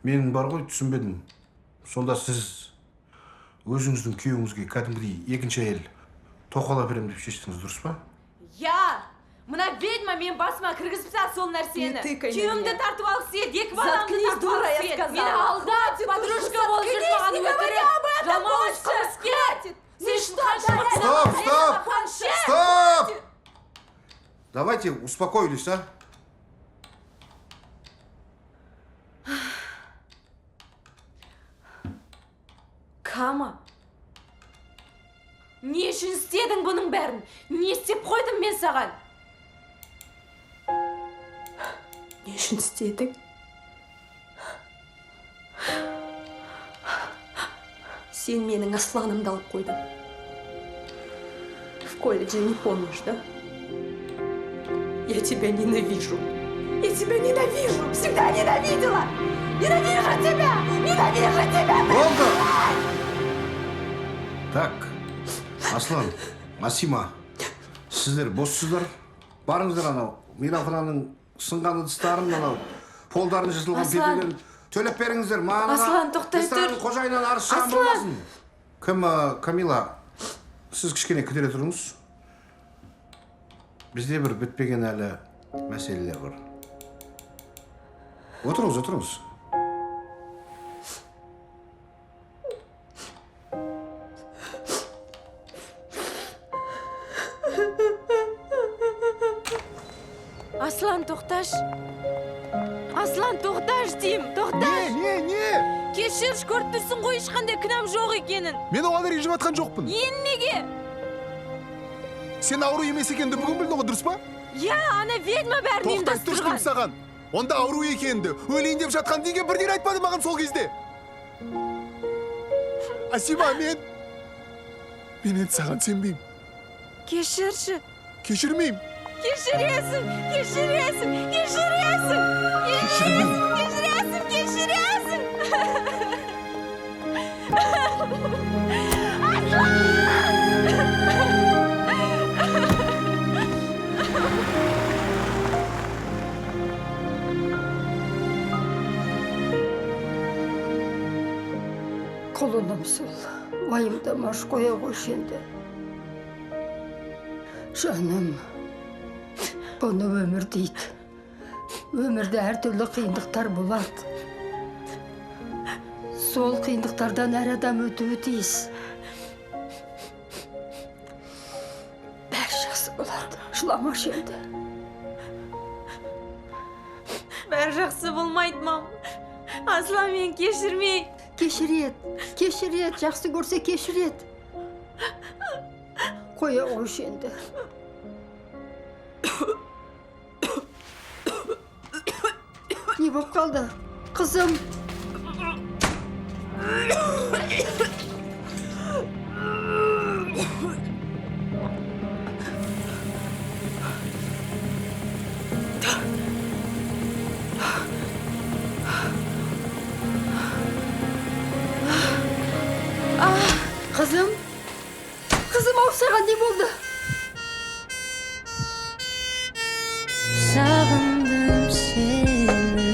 Менің бар ғой түсінбедім. Сонда сіз өзіңіздің күйеуіңізге кәдімгідей екінші әйел тоқал әперем деп шештіңіз, дұрыс па? Я! Мына ведьма мен басыма кіргізіп тастады сол нәрсені. Күйеуімді тартып алғысы еді, екі баламды тартып алғысы еді. Мені алдап, подружка болып жүріп маған өтірік. Жалмауыз қыз келеді. Сен үшін қанша Стоп! Давайте успокоились, а? Кама? Не үшін істедің бұның бәрін? Не істеп қойдым мен саған? Не үшін істедің? Сен менің Асланымды алып қойдың. В колледже не помнишь, да? Я тебя ненавижу. Я тебя ненавижу! Всегда ненавидела! Ненавижу тебя! Ненавижу тебя! Громко! Так, Аслан, Асима, сіздер боссыздар. Барыңыздар анау, мейрамхананың сынған ыдыстарын, анау полдарын жыртылған петелерін төлеп беріңіздер. Аслан, тоқтай тұр. Ресторанның қожайынынан арыз шағым болмасын. Кім, Камила, сіз кішкене кідіре тұрыңыз. Бізде бір бітпеген әлі мәселелер бар. Отырыңыз, отырыңыз. Аслан, тоқташ. Аслан, тоқташ деймін, тоқташ. Не? Кешірші, көріп тұрсың ғой, ешқандай кінәм жоқ екенін. Мен оған ренжіп жатқан жоқпын. Ен неге? Сен ауру емес екенді бүгін білдің ғой, дұрыс па? Я, ана ведьма бәрін ұйымдастырған. Саған. Онда ауру екенді, өлейін деп жатқан деген бірден айтпады маған сол кезде. Асима, мен енді саған сенбеймін. Кешірші. Кешірмеймін. Кешіресің, кешіресің, кешіресің. Кешіресің, кешіресің. Құлыным сол, уайымдамаш қоя қойшы енді. Жаным, бұны өмір дейді. Өмірде әртүрлі қиындықтар болады. Сол қиындықтардан әр адам өтуі тиіс. Бәрі жақсы болады, жыламаш енді. Бәрі жақсы болмайды, мам. Аслан мен кешірмей. Кешірет, жақсы көрсе кешірет. Қоя қойшы енді. Не болып қалды? Қызым. Қызым, ау саған не болды? Сағындым сені,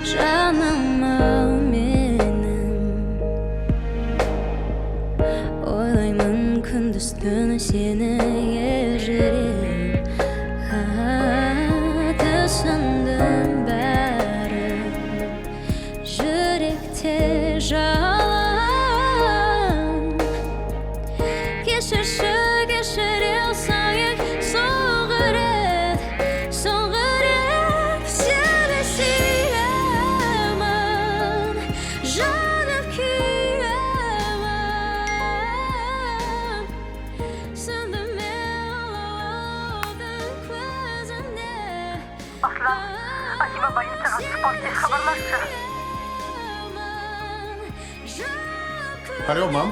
жаным ау менің. Ойлаймын күндіз түні сені ержерек. Түсіндім бәрін, жүректе Кешірші, кешіре алсаң соңғы рет сені сүйемін, жаным күйемін. Сындым мен алаудың көзіне. Аслан, Асима больницаға спорт тез хабарласшы. Алло, мам.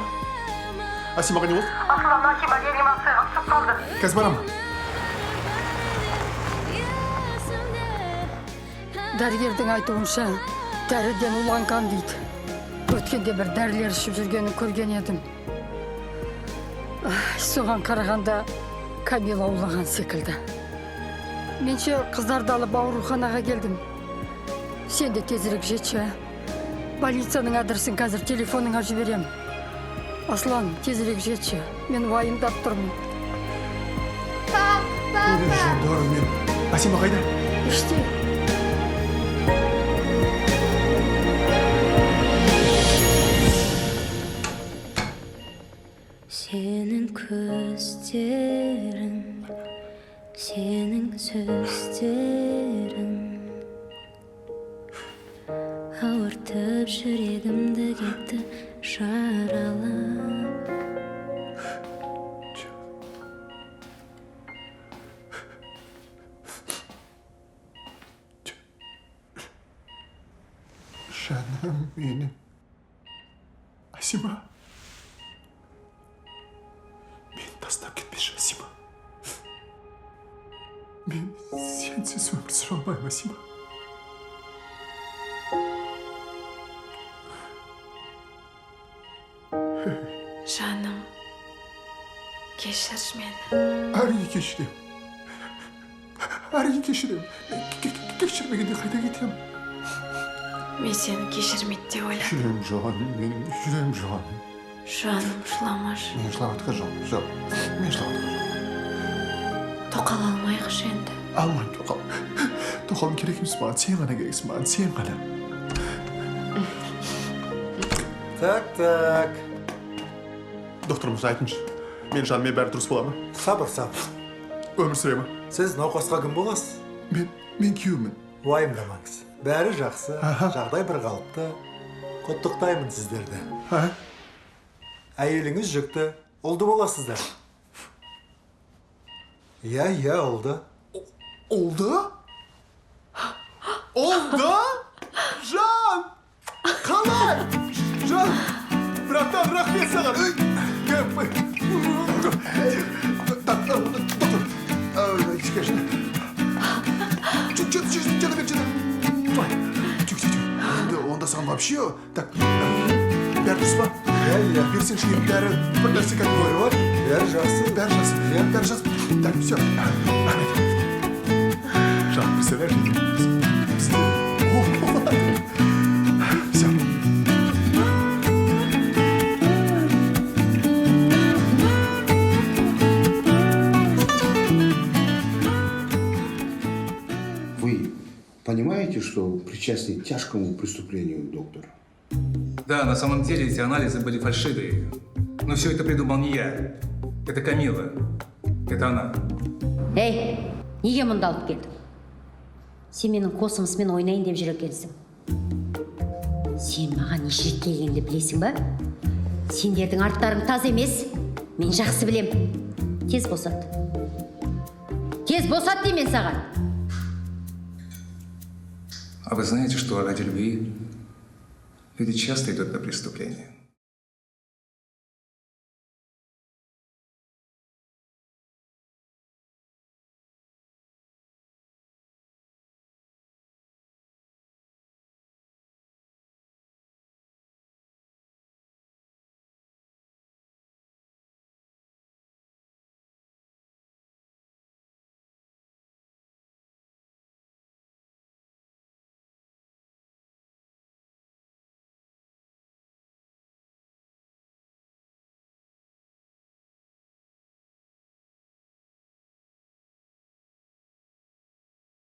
Асимаға не болды? Аслан, Асима реанимацияға түсіп қалды. Қазір барам. Дәрігердің айтуынша, дәріден уланған дейді. Өткенде бір дәрілер ішіп жүргенін көрген едім. Соған қарағанда Камила улаған секілді. Менше қыздарды алып ауруханаға келдім. Сен де тезірек жетші. Полицияның адресін қазір телефоныңа жіберем. Аслан, тезірек жетші. Мен уайымдап тұрмын. Жандарым мен. Асима қайда? Іште. Сенің көздерің, сенің сөздерің ауыртып жүрегімді кетті жаралап. Жаным менің. Асима. Мені тастап кетпеші, Асима. Мен сенсіз өмір сүре алмаймын, Асима. Жаным, кешір мені. Әрине кешірем. Әрине кешірем. Кешірмегенде қайда кетем? Мен сені кешірмейді деп ойладым. Жүрем жаным, менің жүрем жаным. Жаным, жыламашы. Мен жылаватқа жоқ. Мен жылаватқа жоқ. Тоқал алмайықшы енді. Алмайым тоқал. Тоқалым керек емес маған, сен ғана керексің маған, сен ғана. Так. Доктор мырза, айтыңызшы. Мен жанымен бәрі дұрыс бола ма? Сабыр. Өмір сүре ма? Сіз науқасқа кім боласыз? Мен күйеуімін. Уайымдамаңыз. Бәрі жақсы, жағдай бір қалыпты. Құттықтаймын сіздерді. Әйеліңіз жүкті, ұлды боласыздар. Иә, ұлды. Ұлды? Ұлды? Жан! Қалай? Жан! Братан, рахмет саған! Доктор, Онда саған вообще... Так, бәрі бәрі дұрыс па? Иә, берсеңші ем бәрі бір нәрсе категория бар. Бәрі жақсы. Бәрі жақсы. Иә, бәрі жақсы. Так, все. Жан, представляешь? Все. Вы понимаете, что причастны к тяжкому преступлению, доктор? Да, на самом деле эти анализы были фальшивые. Но все это придумал не я. Это Камила. Это она. Ей, неге мұнда алып келдің? Сен менің қосымысымен ойнайын деп жүр екенсің. Сен маған неше рет келгенді білесің ба? Сендердің арттарың таз емес. Мен жақсы білем. Тез босат. Тез босат деймін саған. А вы знаете, что ради любви люди часто идут на преступления?